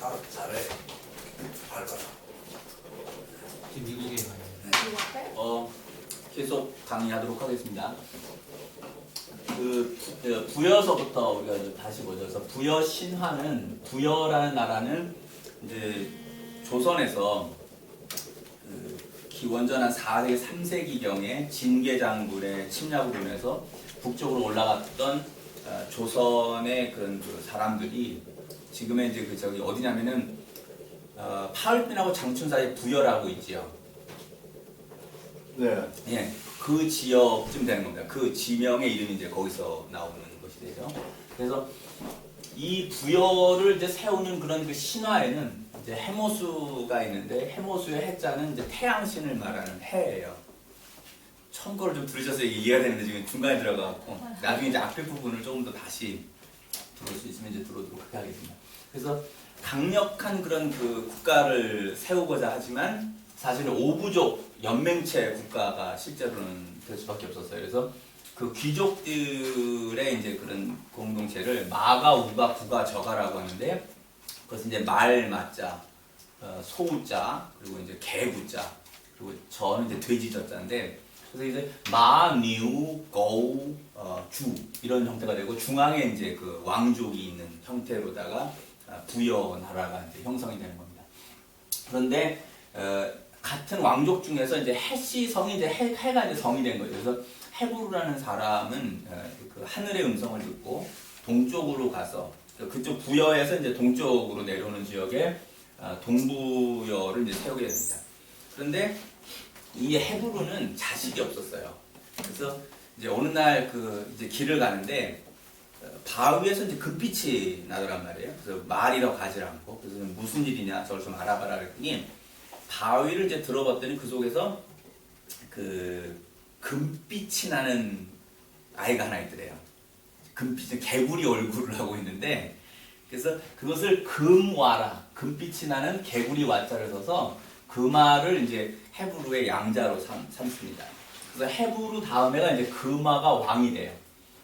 잘해. 밝아라. 지금 미국에 가요. 계속 강의하도록 하겠습니다. 부여서부터 우리가 다시 보죠. 그래서 부여 신화는 부여라는 나라는 이제 조선에서 기원전 한 4세기 3세기경에 진계 장군의 침략으로 인해서 북쪽으로 올라갔던 조선의 그런 사람들이 지금의 이제 저기 어디냐면은 파을빈하고 장춘 사이 부여라고 있지요. 네. 예, 그 지역쯤 되는 겁니다. 그 지명의 이름이 이제 거기서 나오는 것이 되죠. 그래서 이 부여를 이제 세우는 그런 그 신화에는 이제 해모수가 있는데 해모수의 해자는 이제 태양신을 말하는 해예요. 처음 거를 좀 들으셔서 이해가 되는데 지금 중간에 들어가고 나중에 이제 앞에 부분을 조금 더 다시 들을 수 있으면 이제 들어오도록 그렇게 하겠습니다. 그래서 강력한 그런 그 국가를 세우고자 하지만 사실은 오부족 연맹체 국가가 실제로는 될 수밖에 없었어요. 그래서 그 귀족들의 이제 그런 공동체를 마가, 우가, 부가, 저가라고 하는데 그것은 이제 말, 마자, 소우자, 그리고 이제 개구자, 그리고 저는 이제 돼지 저자인데 그래서 이제 마, 니우, 거우, 주 이런 형태가 되고 중앙에 이제 그 왕족이 있는 형태로다가 부여 나라가 이제 형성이 되는 겁니다. 그런데 같은 왕족 중에서 이제 해시 성이 이제 해가 이제 성이 된 거죠. 그래서 헤브루라는 사람은 그 하늘의 음성을 듣고 동쪽으로 가서 그쪽 부여에서 이제 동쪽으로 내려오는 지역에 동부여를 이제 세우게 됩니다. 그런데 이 헤브루는 자식이 없었어요. 그래서 이제 어느 날 그 이제 길을 가는데 바위에서 이제 금빛이 나더란 말이에요. 그래서 말이라고 가지 않고 그래서 무슨 일이냐 저를 좀 알아봐라 그랬더니 바위를 이제 들어봤더니 그 속에서 그 금빛이 나는 아이가 하나 있더래요. 금빛은 개구리 얼굴을 하고 있는데 그래서 그것을 금와라 금빛이 나는 개구리 와자를 써서 금화를 이제 헤브루의 양자로 삼습니다. 그래서 헤브루 다음에가 이제 금화가 왕이 돼요.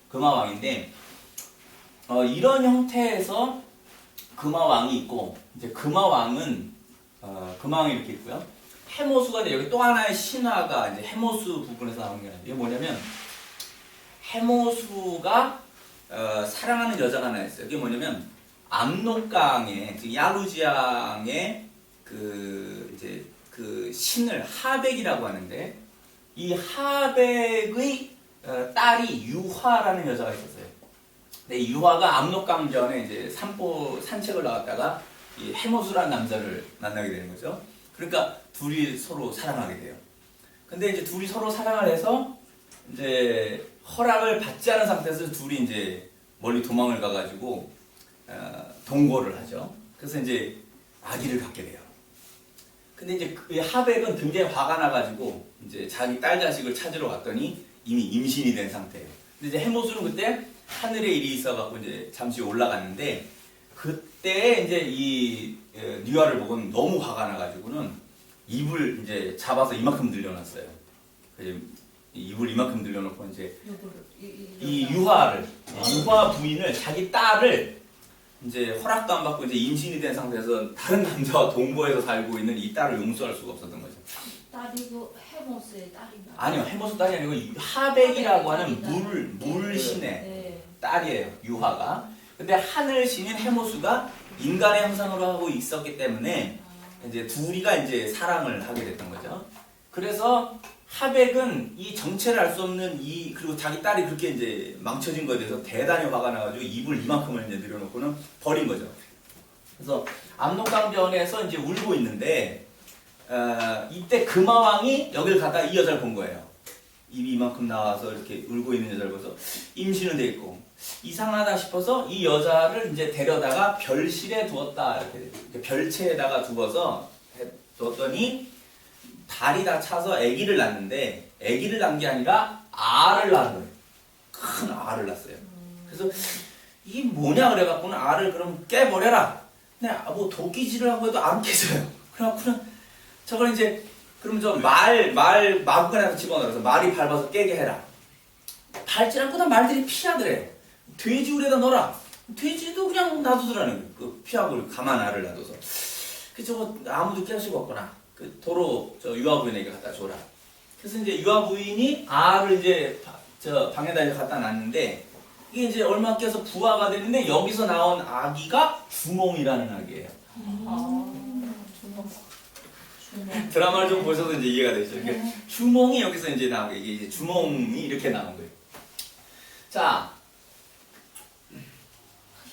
금화 왕인데 이런 형태에서 금화 왕이 있고 이제 금화 왕은 금화 왕이 이렇게 있고요. 해모수가 이제 여기 또 하나의 신화가 이제 해모수 부분에서 나오는 게 이게 뭐냐면 해모수가 사랑하는 여자가 하나 있어요. 이게 뭐냐면 압록강의 야루지앙의 그 이제 그 신을 하백이라고 하는데 이 하백의 딸이 유화라는 여자가 있었어요. 근데 유화가 압록강변에 이제 산책을 나갔다가 이 해모수라는 남자를 만나게 되는 거죠. 그러니까 둘이 서로 사랑하게 돼요. 근데 이제 둘이 서로 사랑을 해서 이제 허락을 받지 않은 상태에서 둘이 이제 멀리 도망을 가가지고 동거를 하죠. 그래서 이제 아기를 갖게 돼요. 근데 이제 그 하백은 굉장히 화가 나가지고 이제 자기 딸 자식을 찾으러 왔더니 이미 임신이 된 상태예요. 근데 이제 해모수는 그때 하늘에 일이 있어갖고 이제 잠시 올라갔는데 그때 이제 이 유화를 보고 너무 화가 나가지고는 입을 이제 잡아서 이만큼 늘려놨어요. 입을 이만큼 늘려놓고 이제 이 유화 부인을 자기 딸을 이제 허락도 안 받고 이제 임신이 된 상태에서 다른 남자와 동거해서 살고 있는 이 딸을 용서할 수가 없었던 거죠. 딸이고 해모스의 딸인가? 아니요, 해모수 딸이 아니고 하백이라고 하는 물신의 네. 딸이에요, 유화가. 근데 하늘신인 해모수가 인간의 형상으로 하고 있었기 때문에 이제 둘이가 이제 사랑을 하게 됐던 거죠. 그래서 하백은 이 정체를 알 수 없는 그리고 자기 딸이 그렇게 이제 망쳐진 거에 대해서 대단히 화가 나가지고 입을 이만큼을 이제 늘여놓고는 버린 거죠. 그래서 압록강변에서 이제 울고 있는데 이때 금화왕이 여길 가다가 이 여자를 본 거예요. 입이 이만큼 나와서 이렇게 울고 있는 여자를 봐서 임신은 돼 있고 이상하다 싶어서 이 여자를 이제 데려다가 별실에 두었다. 이렇게 별채에다가 두었더니 달이 다 차서 아기를 낳는데 아기를 낳은 게 아니라 알을 낳은 거예요. 큰 알을 낳았어요. 그래서 이게 뭐냐 그래갖고는 알을 그럼 깨버려라. 근데 뭐 도끼질을 하고 해도 안 깨져요. 그래갖고는 저걸 이제 그럼 저 마구간에서 집어넣어서 말이 밟아서 깨게 해라. 밟지 않고도 말들이 피하더래. 돼지우리에다 넣어라. 돼지도 그냥 놔두더라는 거예요. 그 피하고 가만 알을 놔둬서. 그 저거 아무도 깰 수가 없구나. 그 도로 저 유아 부인에게 갖다 줘라. 그래서 이제 유아 부인이 알을 이제 저 방에다 이제 갖다 놨는데 이게 이제 얼마 깨서 부화가 되는데 여기서 나온 아기가 주몽이라는 아기예요. 드라마를 좀 보셔도 이제 이해가 되죠. 이렇게 주몽이 여기서 이제 나오게 이게 이제 주몽이 이렇게 나온 거예요. 자,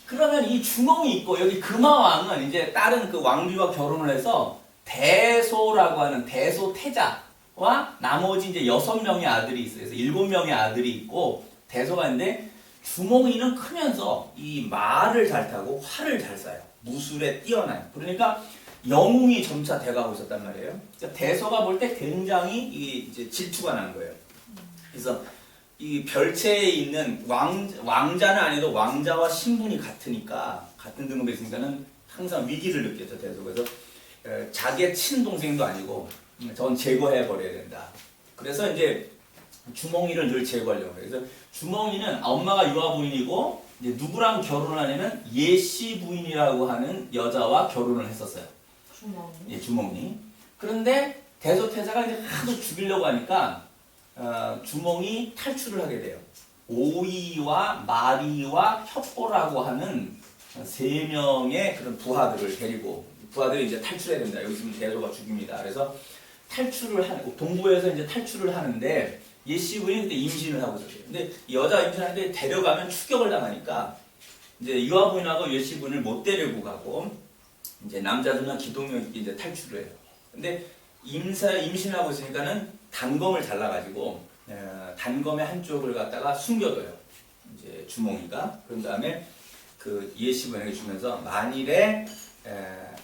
그러면 이 주몽이 있고 여기 금화왕은 이제 다른 그 왕비와 결혼을 해서 대소라고 하는 대소 태자와 나머지 이제 6명의 아들이 있어요. 그래서 7명의 아들이 있고 대소가 있는데 주몽이는 크면서 이 말을 잘 타고 활을 잘 쏴요. 무술에 뛰어나요. 그러니까 영웅이 점차 돼가고 있었단 말이에요. 그러니까 대소가 볼 때 굉장히 이제 질투가 난 거예요. 그래서 이 별채에 있는 왕자는 아니도 왕자와 신분이 같으니까 같은 등급에 있으니까는 항상 위기를 느꼈죠. 대소가. 그래서 자기의 친동생도 아니고 전 제거해 버려야 된다. 그래서 이제 주몽이를 늘 제거하려고 해요. 그래서 주몽이는 엄마가 유아 부인이고 이제 누구랑 결혼을 하냐면 예씨 부인이라고 하는 여자와 결혼을 했었어요. 주몽이. 예, 주몽이. 그런데 대소태자가 이제 하도 죽이려고 하니까 주몽이 탈출을 하게 돼요. 오이와 마리와 협보라고 하는 3명의 그런 부하들을 데리고 부하들이 이제 탈출해야 됩니다. 여기 있으면 대소가 죽입니다. 그래서 탈출을 동부에서 이제 탈출을 하는데 예씨 부인이 그때 임신을 하고 있었어요. 근데 여자 임신하는데 데려가면 추격을 당하니까 이제 유아 부인하고 예씨 부인을 못 데리고 가고 이제 남자들만 기동력 있게 이제 탈출을 해요. 근데 임신하고 있으니까는 단검을 잘라가지고 단검의 한쪽을 갖다가 숨겨둬요. 이제 주몽이가. 그런 다음에 그 예씨 부인에게 주면서 만일에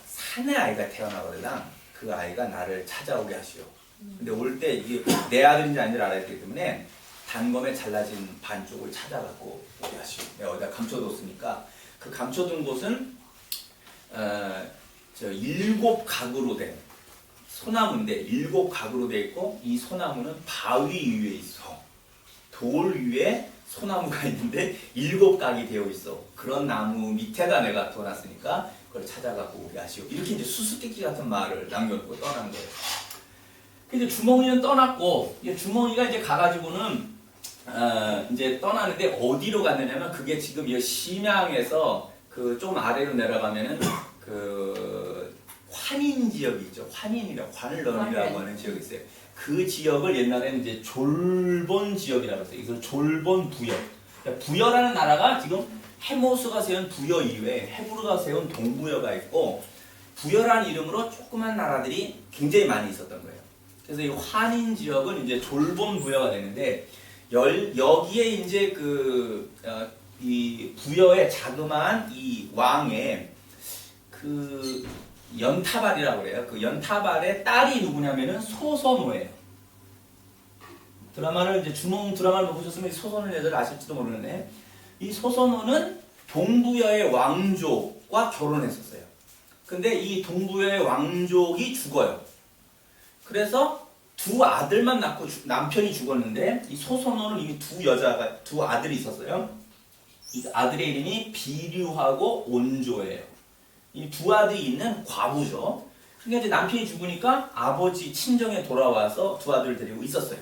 산의 아이가 태어나거나 그 아이가 나를 찾아오게 하시오. 근데 올 때 이게 내 아들인지 아닌지 알아야 되기 때문에 단검에 잘라진 반쪽을 찾아갖고 오게 하시오. 내가 어디다 감춰뒀으니까 그 감춰둔 곳은 7각으로 된 소나무인데 7각으로 돼 있고 이 소나무는 바위 위에 있어. 돌 위에 소나무가 있는데 7각이 되어 있어. 그런 나무 밑에다 내가 둬놨으니까 그걸 찾아갖고 오게 하시오. 이렇게 이제 수수께끼 같은 말을 남겨놓고 떠난 거예요. 이제 주몽이는 떠났고 주몽이가 이제 가가지고는 이제 떠나는데 어디로 갔느냐면 그게 지금 이 심양에서 그 좀 아래로 내려가면은 그 환인 지역이 있죠. 관런이라고 하는 지역이 있어요. 그 지역을 옛날에는 이제 졸본 지역이라고 했어요. 이걸 졸본 부여. 부여라는 나라가 지금 해모스가 세운 부여 이외에 헤브르가 세운 동부여가 있고 부여라는 이름으로 조그만 나라들이 굉장히 많이 있었던 거예요. 그래서 이 환인 지역은 이제 졸본 부여가 되는데 여기에 이제 이 부여의 자그마한 이 왕의 그 연타발이라고 그래요. 그 연타발의 딸이 누구냐면은 소선호예요. 드라마를 이제 주몽 드라마를 보셨으면 이 소선호 여자를 아실지도 모르는데 이 소선호는 동부여의 왕족과 결혼했었어요. 근데 이 동부여의 왕족이 죽어요. 그래서 2 아들만 낳고 남편이 죽었는데 이 소선호는 이미 2 아들이 있었어요. 이 아들의 이름이 비류하고 온조예요. 이 2 아들이 있는 과부죠. 그러니까 이제 남편이 죽으니까 아버지 친정에 돌아와서 2 아들을 데리고 있었어요.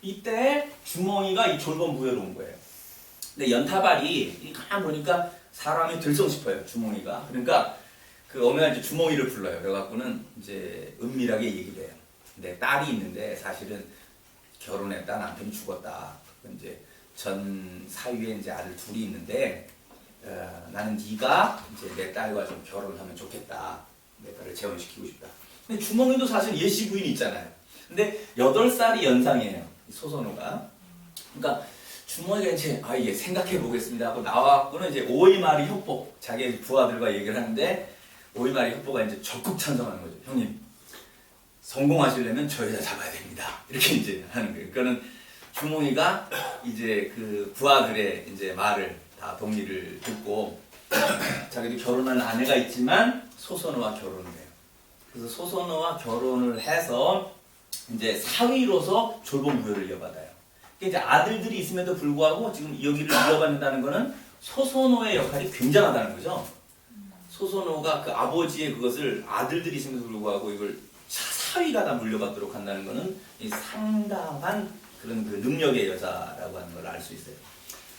이때 주몽이가 이 졸본 부여로 온 거예요. 근데 연타발이 가만 보니까 사람이 들썩 싶어요. 주몽이가. 그러니까 그 어느 날 이제 주몽이를 불러요. 그래갖고는 이제 은밀하게 얘기를 해요. 내 딸이 있는데 사실은 결혼했다 남편이 죽었다. 이제 전 사위에 이제 아들 2이 있는데 나는 네가 이제 내 딸과 좀 결혼하면 좋겠다. 내 딸을 재혼시키고 싶다. 근데 주몽이도 사실 예씨 부인이 있잖아요. 근데 8살이 연상이에요. 소선호가. 그러니까 주몽이가 이제 예 생각해 보겠습니다 하고 나와갖고는 이제 오이마리 협보 자기 부하들과 얘기를 하는데 오이마리 협보가 이제 적극 찬성하는 거죠. 형님 성공하시려면 저 여자 잡아야 됩니다. 이렇게 이제 하는 거예요. 그러니까는 주몽이가 이제 그 부하들의 이제 말을 다 동의를 듣고 자기도 결혼한 아내가 있지만 소선호와 결혼을 해요. 그래서 소선호와 결혼을 해서 이제 사위로서 졸본 부여를 이어받아요. 그러니까 이제 아들들이 있음에도 불구하고 지금 여기를 이어받는다는 거는 소선호의 역할이 굉장하다는 거죠. 소선호가 그 아버지의 그것을 아들들이 있음에도 불구하고 이걸 사위가 다 물려받도록 한다는 것은 이 상당한 그런 그 능력의 여자라고 하는 걸 알 수 있어요.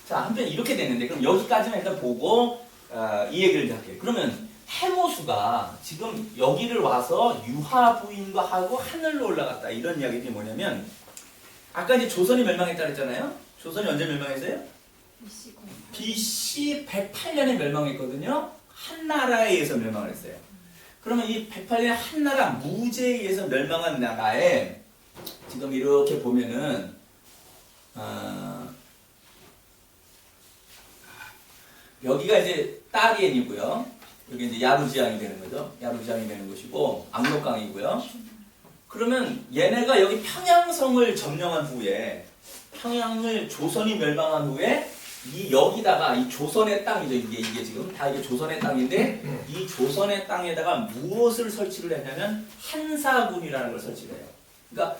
자, 한편 이렇게 됐는데 그럼 여기까지만 일단 보고 이 얘기를 이제 할게요. 그러면 해모수가 지금 여기를 와서 유하 부인과 하고 하늘로 올라갔다 이런 이야기들이 뭐냐면 아까 이제 조선이 멸망했다 그랬잖아요. 조선이 언제 멸망했어요? BC 108년에 멸망했거든요. 한나라에 의해서 멸망을 했어요. 그러면 이 108년에 한나라 무제에 의해서 멸망한 나라에 지금 이렇게 보면은 여기가 이제 따리엔이고요. 여기 이제 야루지앙이 되는 거죠. 야루지앙이 되는 곳이고 압록강이고요. 그러면 얘네가 여기 평양성을 점령한 후에 평양을 조선이 멸망한 후에 이 여기다가 이 조선의 땅이죠. 이게 지금 다 이게 조선의 땅인데 이 조선의 땅에다가 무엇을 설치를 했냐면 한사군이라는 걸 설치를 해요. 그러니까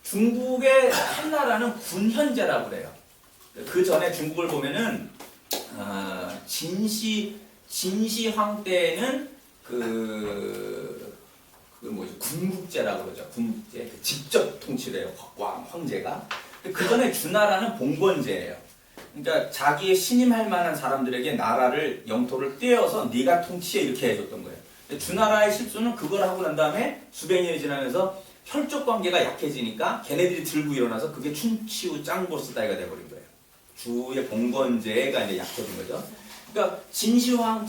중국의 한나라는 군현제라고 그래요. 그 전에 중국을 보면은 진시황 때는 뭐지 군국제라고 그러죠. 군국제 직접 통치를 해요. 황제가. 그 전에 주나라는 봉건제예요. 그러니까 자기의 신임할 만한 사람들에게 나라를 영토를 떼어서 네가 통치해 이렇게 해줬던 거예요. 주나라의 실수는 그걸 하고 난 다음에 수백 년이 지나면서 혈족 관계가 약해지니까 걔네들이 들고 일어나서 그게 춘치우 짱보스 따위가 돼버린 거예요. 주의 봉건제가 이제 약해진 거죠. 그러니까 친시황은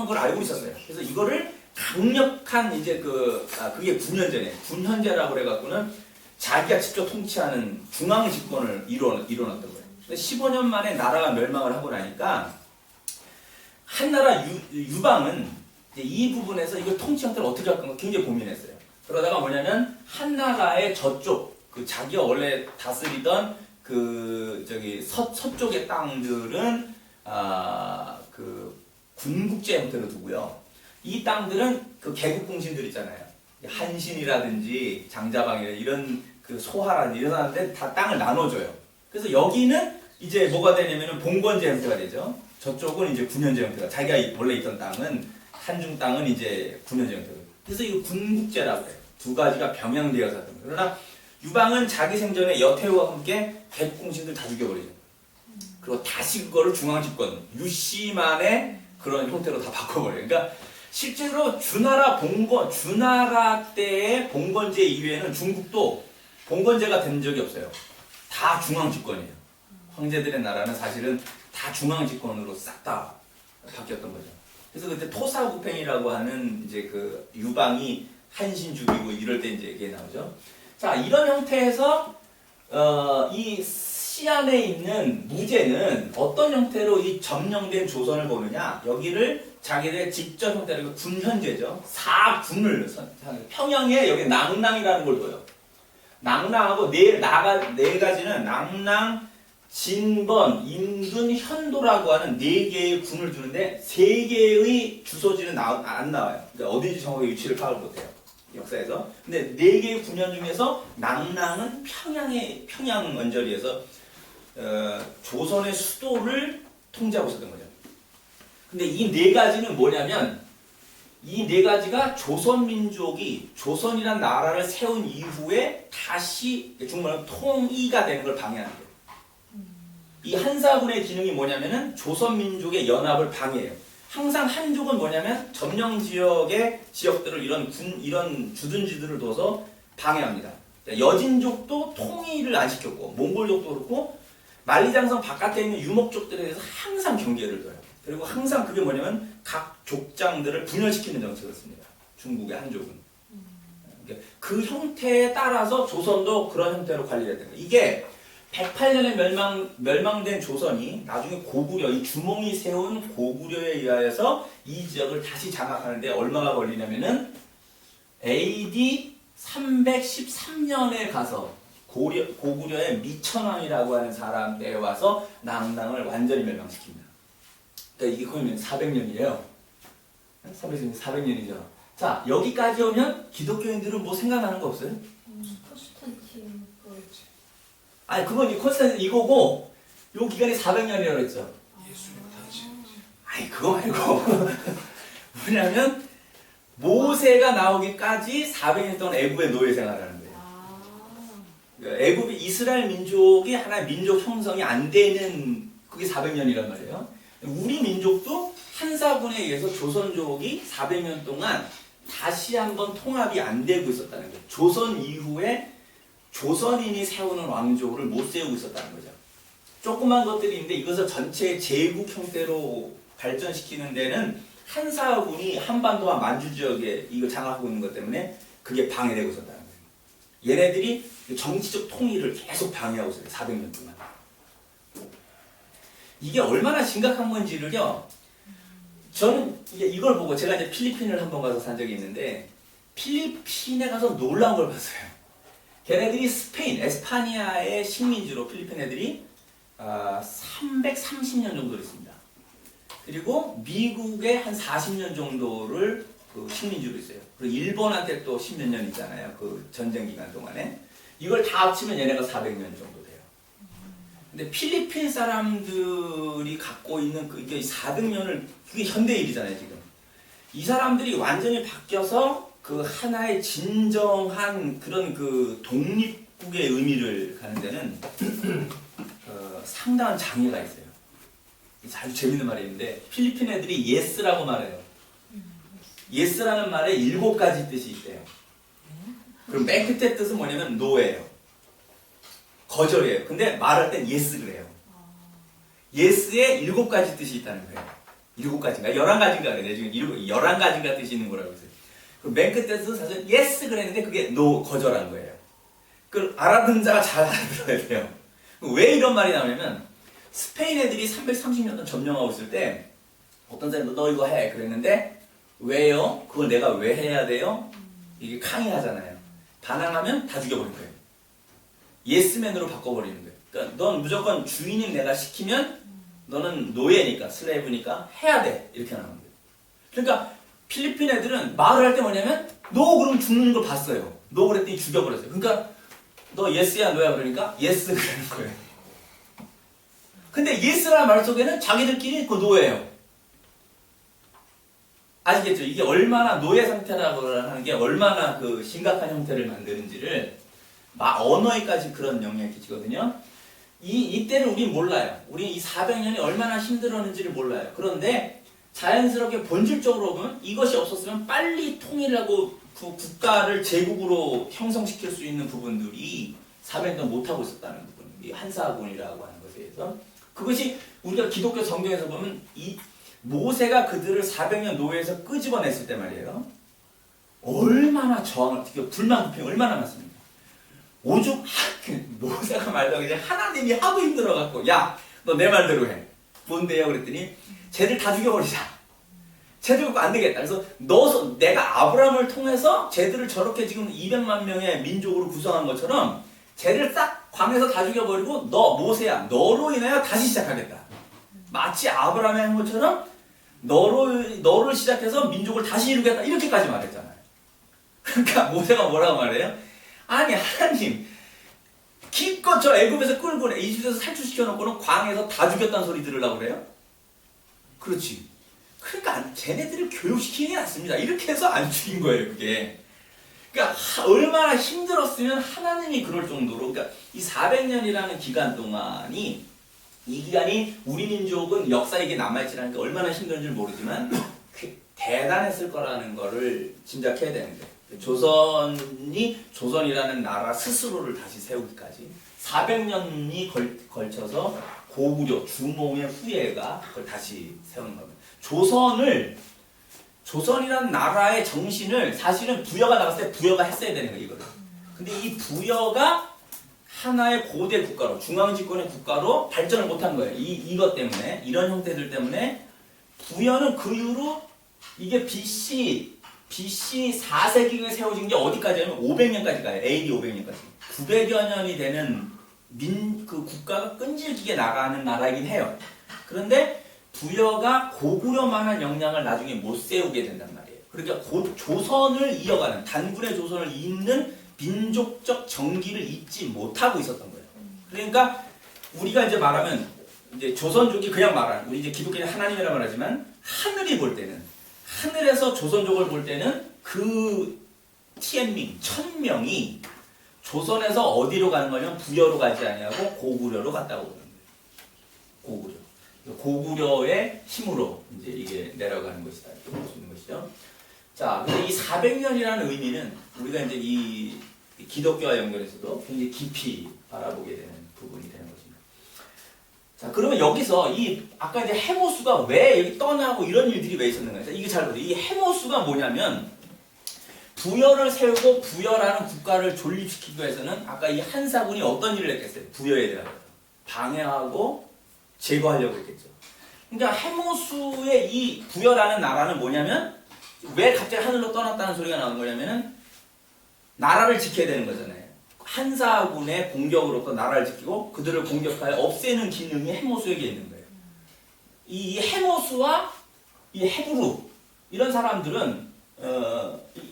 그걸 알고 있었어요. 그래서 이거를 강력한 이제 그게 군현제네. 군현제라고 그래갖고는 자기가 직접 통치하는 중앙 집권을 이뤄놨던 거예요. 15년 만에 나라가 멸망을 하고 나니까 한나라 유방은 이 부분에서 이걸 통치 형태를 어떻게 할 건가 굉장히 고민했어요. 그러다가 뭐냐면 한나라의 저쪽 자기가 원래 다스리던 서쪽의 땅들은 군국제 형태로 두고요. 이 땅들은 그 개국공신들 있잖아요. 한신이라든지 장자방이라든지 이런 소하라든지 이런 사람들 다 땅을 나눠줘요. 그래서 여기는 이제 뭐가 되냐면은 봉건제 형태가 되죠. 저쪽은 이제 군현제 형태가 자기가 원래 있던 땅은 한중 땅은 이제 군현제 형태고. 그래서 이거 군국제라고 해요. 두 가지가 병행되어서 했던 거예요. 그러나 유방은 자기 생전에 여태우와 함께 개국공신들 다 죽여버리죠. 그리고 다시 그거를 중앙집권 유씨만의 그런 형태로 다 바꿔버려요. 그러니까 실제로 주나라 때의 봉건제 이외에는 중국도 봉건제가 된 적이 없어요. 다 중앙집권이에요. 황제들의 나라는 사실은 다 중앙집권으로 싹 다 바뀌었던 거죠. 그래서 그때 토사구팽이라고 하는 이제 그 유방이 한신 죽이고 이럴 때 이제 이게 나오죠. 자, 이런 형태에서 이 시 안에 있는 무제는 어떤 형태로 이 점령된 조선을 보느냐? 여기를 자기들의 직접 형태로 군현제죠. 4군을 평양에 여기 낭랑이라는 걸 둬요. 낭랑하고 네 가지는 낭랑, 진번, 인둔, 현도라고 하는 4개의 군을 두는데 3개의 주소지는 안 나와요. 그러니까 어딘지 정확하게 위치를 파악을 못해요. 역사에서. 근데 4개의 군현 중에서 낭랑은 평양 언저리에서 조선의 수도를 통제하고 있었던 거죠. 근데 이 4가지는 뭐냐면 이 4가지가 조선민족이 조선이란 나라를 세운 이후에 다시 중국말로 통이가 되는 걸 방해하는 거예요. 이 한사군의 기능이 뭐냐면은 조선민족의 연합을 방해해요. 항상 한족은 뭐냐면 점령 지역의 지역들을 이런 주둔지들을 둬서 방해합니다. 여진족도 통일을 안 시켰고 몽골족도 그렇고 만리장성 바깥에 있는 유목족들에 대해서 항상 경계를 둬요. 그리고 항상 그게 뭐냐면 각 족장들을 분열시키는 정책을 씁니다. 중국의 한족은. 그 형태에 따라서 조선도 그런 형태로 관리됐던 거예요. 이게 108년에 멸망된 조선이 나중에 고구려, 이 주몽이 세운 고구려에 의하여서 이 지역을 다시 장악하는데 얼마가 걸리냐면은 AD 313년에 가서 고구려의 미천왕이라고 하는 사람 때에 와서 낭랑을 완전히 멸망시킵니다. 그러니까 이게 거의 400년이에요. 400년이죠. 자, 여기까지 오면 기독교인들은 뭐 생각나는 거 없어요? 콘스탄틴 아니, 그건 콘스탄틴 이거고 요 기간이 400년이라고 했죠. 예수님 탄신. 아니 그거 말고 뭐냐면 모세가 나오기까지 400년 동안 애굽의 노예 생활하는 거예요. 애굽이 이스라엘 민족이 하나의 민족 형성이 안 되는 그게 400년이란 말이에요. 우리 민족도 한사군에 의해서 조선족이 400년 동안 다시 한번 통합이 안 되고 있었다는 거예요. 조선 이후에 조선인이 세우는 왕조를 못 세우고 있었다는 거죠. 조그만 것들이 있는데 이것을 전체 제국 형태로 발전시키는 데는 한사군이 한반도와 만주 지역에 이거 장악하고 있는 것 때문에 그게 방해되고 있었다는 거예요. 얘네들이 정치적 통일을 계속 방해하고 있어요. 400년 동안. 이게 얼마나 심각한 건지를요. 저는 이걸 보고 제가 이제 필리핀을 한번 가서 산 적이 있는데 필리핀에 가서 놀라운 걸 봤어요. 걔네들이 스페인, 에스파니아의 식민지로 필리핀 애들이 330년 정도 있습니다. 그리고 미국에 한 40년 정도를 그 식민지로 있어요. 그리고 일본한테 또 10몇 년 있잖아요. 그 전쟁 기간 동안에. 이걸 다 합치면 얘네가 400년 정도 돼요. 근데 필리핀 사람들이 갖고 있는 이게 400년을 그게 현대일이잖아요, 지금. 이 사람들이 완전히 바뀌어서 그 하나의 진정한 그런 그 독립국의 의미를 가는 데는 상당한 장애가 있어요. 아주 재밌는 말이 있는데 필리핀 애들이 yes라고 말해요. yes라는 말에 7가지 뜻이 있대요. 그럼 맨 끝에 뜻은 뭐냐면 no예요. 거절이에요. 근데 말할 땐 yes 그래요. yes에 7가지 뜻이 있다는 거예요. 7가지인가? 11가지인가 그래요. 지금 11가지인가 뜻이 있는 거라고 했어요. 맨 끝에 뜻은 사실 yes 그랬는데 그게 no, 거절한 거예요. 그걸 알아듣는 자가 잘 알아들어야 돼요. 왜 이런 말이 나오냐면 스페인 애들이 330년 동안 점령하고 있을 때 어떤 사람이 너 이거 해 그랬는데 왜요? 그걸 내가 왜 해야 돼요? 이게 강요하잖아요. 반항하면 다 죽여버릴 거예요. 예스맨으로 바꿔버리는 거예요. 그러니까 넌 무조건 주인인 내가 시키면 너는 노예니까 슬레이브니까 해야 돼 이렇게 나오는 거예요. 그러니까 필리핀 애들은 말을 할 때 뭐냐면 너 그럼 죽는 걸 봤어요. 너 그랬더니 죽여버렸어요. 그러니까 너 예스야 노야 그러니까 예스 그러는 거예요. 근데 예스라는 말 속에는 자기들끼리 그 노예예요. 아시겠죠? 이게 얼마나 노예 상태라고 하는 게 얼마나 그 심각한 형태를 만드는지를 언어에까지 그런 영향을 끼치거든요. 이때를 우린 몰라요. 우리 이 400년이 얼마나 힘들었는지를 몰라요. 그런데 자연스럽게 본질적으로 보면 이것이 없었으면 빨리 통일하고 그 국가를 제국으로 형성시킬 수 있는 부분들이 400년 못하고 있었다는 부분. 이 한사군이라고 하는 것에 대해서. 그것이 우리가 기독교 성경에서 보면 이 모세가 그들을 400년 노예에서 끄집어냈을 때 말이에요. 얼마나 저항을, 불만 불평이 얼마나 많습니까? 오죽 모세가 말도 이제 하나님이 하도 힘들어갖고 야, 너 내 말대로 해. 뭔데요? 그랬더니 쟤들 다 죽여버리자. 쟤들 갖고 안 되겠다. 그래서 내가 아브라함을 통해서 쟤들을 저렇게 지금 200만 명의 민족으로 구성한 것처럼 쟤를 싹 광에서 다 죽여버리고 너 모세야 너로 인하여 다시 시작하겠다. 마치 아브라함이 한 것처럼 너를 시작해서 민족을 다시 이루겠다 이렇게까지 말했잖아요. 그러니까 모세가 뭐라고 말해요? 아니 하나님 기껏 저 애굽에서 끌고 이집트에서 탈출시켜놓고는 광에서 다 죽였다는 소리 들으려고 그래요? 그렇지. 그러니까 쟤네들을 교육시키는 게 낫습니다. 이렇게 해서 안 죽인 거예요 그게. 그러니까 얼마나 힘들었으면 하나님이 그럴 정도로 그러니까 이 400년이라는 기간 동안이 이 기간이 우리 민족은 역사에 이게 남아있지 않으니까 얼마나 힘든지 모르지만 대단했을 거라는 거를 짐작해야 되는데 조선이라는 나라 스스로를 다시 세우기까지 400년이 걸쳐서 고구려, 주몽의 후예가 그걸 다시 세우는 겁니다. 조선이라는 나라의 정신을 사실은 부여가 나갔을 때 부여가 했어야 되는 거예요, 이거를. 근데 이 부여가 하나의 고대 국가로, 중앙집권의 국가로 발전을 못한 거예요. 이것 때문에, 이런 형태들 때문에 부여는 그 이후로 이게 BC 4세기에 세워진 게 어디까지냐면 500년까지 가요. AD 500년까지. 900여 년이 되는 그 국가가 끈질기게 나가는 나라이긴 해요. 그런데 부여가 고구려만한 역량을 나중에 못 세우게 된단 말이에요. 그러니까 조선을 이어가는 단군의 조선을 잇는 민족적 정기를 잊지 못하고 있었던 거예요. 그러니까 우리가 이제 말하면 이제 조선족이 그냥 말하는 우리 이제 기독교는 하나님이라고 말하지만 하늘이 볼 때는 하늘에서 조선족을 볼 때는 그 티엔밍 1000명이 조선에서 어디로 가는 거냐면 부여로 가지 아니하고 고구려로 갔다고 보는 거예요. 고구려의 힘으로 이제 이게 내려가는 것이다 이렇게 볼 수 있는 것이죠. 자, 근데 이 400년이라는 의미는 우리가 이제 이 기독교와 연결해서도 굉장히 깊이 바라보게 되는 부분이 되는 것입니다. 자, 그러면 여기서 이 아까 이제 해모수가 왜 여기 떠나고 이런 일들이 왜 있었는가? 이게 잘 보세요. 이 해모수가 뭐냐면 부여를 세우고 부여라는 국가를 존립시키기 위해서는 아까 이 한사군이 어떤 일을 했겠어요? 부여에 대하여 방해하고 제거하려고 했겠죠. 그러니까 해모수의 이 부여라는 나라는 뭐냐면 왜 갑자기 하늘로 떠났다는 소리가 나오는 거냐면은 나라를 지켜야 되는 거잖아요. 한사군의 공격으로부터 나라를 지키고 그들을 공격하여 없애는 기능이 해모수에게 있는 거예요. 이 해모수와 이 헤브루 이런 사람들은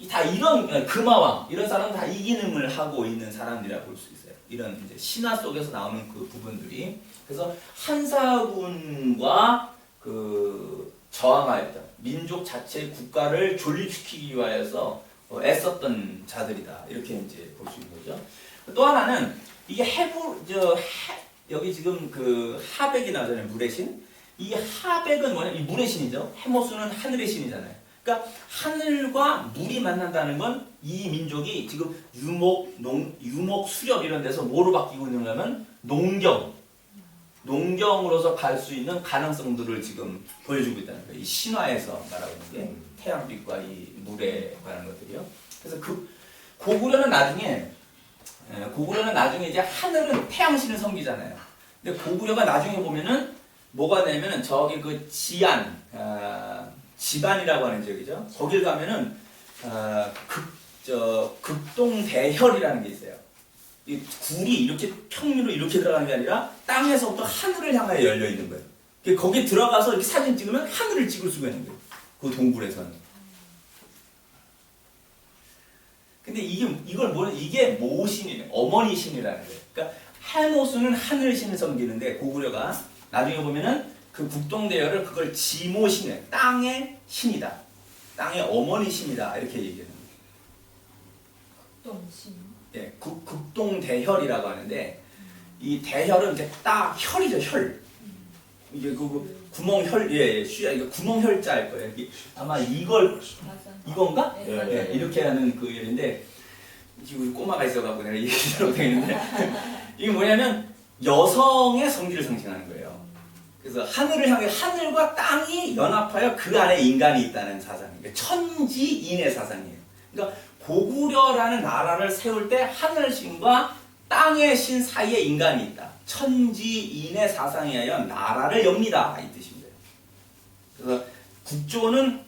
다 이런 금화왕 이런 사람은 다 이 기능을 하고 있는 사람들이라 볼 수 있어요. 이런 이제 신화 속에서 나오는 그 부분들이 그래서 한사군과 그 저항하였던 민족 자체의 국가를 존립시키기 위하여서 애썼던 자들이다 이렇게 이제 볼 수 있는 거죠. 또 하나는 이게 여기 지금 그 하백이 나오잖아요. 물의 신. 이 하백은 뭐냐? 이 물의 신이죠. 해모수는 하늘의 신이잖아요. 그러니까 하늘과 물이 만난다는 건 이 민족이 지금 유목, 수렵 이런 데서 뭐로 바뀌고 있는가 하면 농경으로서 갈 수 있는 가능성들을 지금 보여주고 있다는 거예요. 이 신화에서 말하고 있는 게 태양빛과 이 물에 관한 것들이요. 그래서 그 고구려는 나중에 이제 하늘은 태양신을 섬기잖아요. 근데 고구려가 나중에 보면은 뭐가 되냐면은 저기 그 지반이라고 하는 지역이죠. 거길 가면은 극동대혈이라는 게 있어요. 이 굴이 이렇게 평유로 이렇게 들어가는 게 아니라 땅에서부터 하늘을 향하여 열려 있는 거예요. 거기 들어가서 이렇게 사진 찍으면 하늘을 찍을 수가 있는 거예요. 그 동굴에서는. 근데 이게 모신이에요. 어머니 신이라는 거예요. 그러니까 해모수는 하늘 신을 섬기는데 고구려가 나중에 보면은 그 국동대열을 그걸 지모신이에요. 땅의 신이다. 땅의 어머니 신이다. 이렇게 얘기하는 거예요. 국동신. 예, 극동대혈이라고 하는데 이 대혈은 이제 딱 혈이죠, 혈. 이게 그 구멍혈, 이게 구멍혈자일 거예요. 아마 이건가? 네. 이렇게 하는 그 열인데 지금 꼬마가 있어갖고 내가 얘기하려고 했는데 이게 뭐냐면 여성의 성기를 상징하는 거예요. 그래서 하늘을 향해 하늘과 땅이 연합하여 그 안에 인간이 있다는 사상이에요. 천지인의 사상이에요. 그러니까 고구려라는 나라를 세울 때 하늘신과 땅의 신 사이에 인간이 있다. 천지인의 사상에 의하여 나라를 엽니다. 이 뜻입니다. 그래서 국조는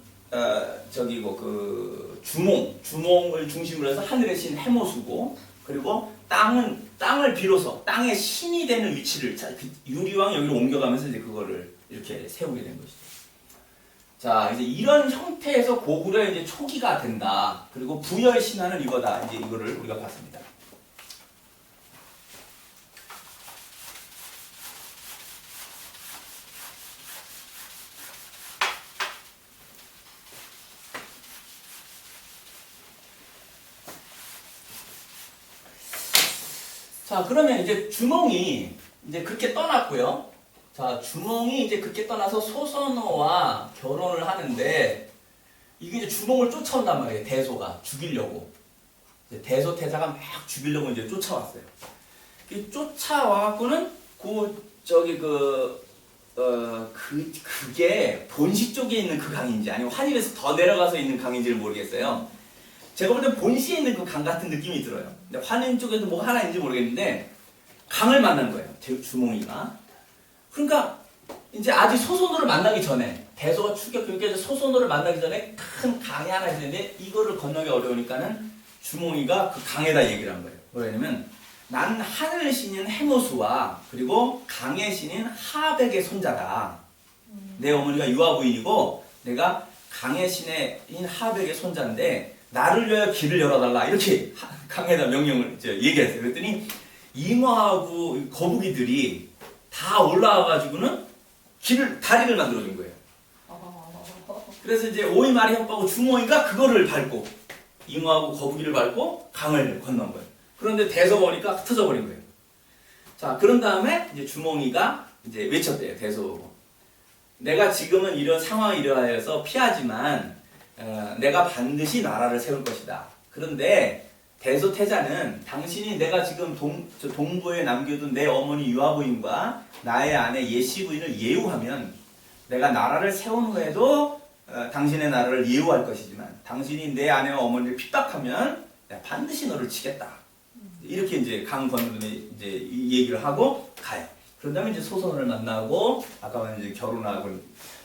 주몽을 중심으로 해서 하늘의 신 해모수고 그리고 땅을 비로소 땅의 신이 되는 위치를 유리왕이 여기로 옮겨가면서 이제 그거를 이렇게 세우게 된 것이죠. 자, 이제 이런 형태에서 고구려의 이제 초기가 된다. 그리고 부여의 신화는 이거다. 이제 이거를 우리가 봤습니다. 자, 그러면 이제 주몽이 이제 그렇게 떠났고요. 자, 주몽이 이제 그렇게 떠나서 소선호와 결혼을 하는데 이게 이제 주몽을 쫓아온단 말이에요. 대소가 죽이려고. 대소태자가 막 죽이려고 이제 쫓아왔어요. 쫓아와갖고는 그게 본시 쪽에 있는 그 강인지 아니면 환일에서 더 내려가서 있는 강인지를 모르겠어요. 제가 볼 때 본시에 있는 그 강 같은 느낌이 들어요. 근데 환인 쪽에도 뭐 하나 있는지 모르겠는데 강을 만난 거예요. 주몽이가. 그러니까 이제 아직 소선호를 만나기 전에 대소가 추격하니까 소선호를 만나기 전에 큰 강이 하나 있는데 이거를 건너기 어려우니까는 주몽이가 그 강에다 얘기를 한 거예요. 뭐냐면 난 하늘 신인 해모수와 그리고 강의 신인 하백의 손자다. 내 어머니가 유아 부인이고 내가 강의 신인 하백의 손자인데 나를 위하여 길을 열어달라 이렇게 강에다 명령을 얘기했어요. 그랬더니 잉어하고 거북이들이 다 올라와가지고는 다리를 만들어준 거예요. 그래서 이제 오이말이 협박하고 주몽이가 그거를 밟고 잉어하고 거북이를 밟고 강을 건넌 거예요. 그런데 대서보니까 흩어져 버린 거예요. 자, 그런 다음에 이제 주몽이가 이제 외쳤대요. 대서보고. 내가 지금은 이런 상황이 이러하여서 피하지만 내가 반드시 나라를 세울 것이다. 그런데 대소태자는 당신이 내가 지금 동부에 남겨둔 내 어머니 유아 부인과 나의 아내 예시 부인을 예우하면 내가 나라를 세운 후에도 당신의 나라를 예우할 것이지만 당신이 내 아내와 어머니를 핍박하면 내가 반드시 너를 치겠다. 이렇게 이제 강 건너에 이제 이 얘기를 하고 가요. 그런 다음에 이제 소선을 만나고 아까 이제 결혼하고.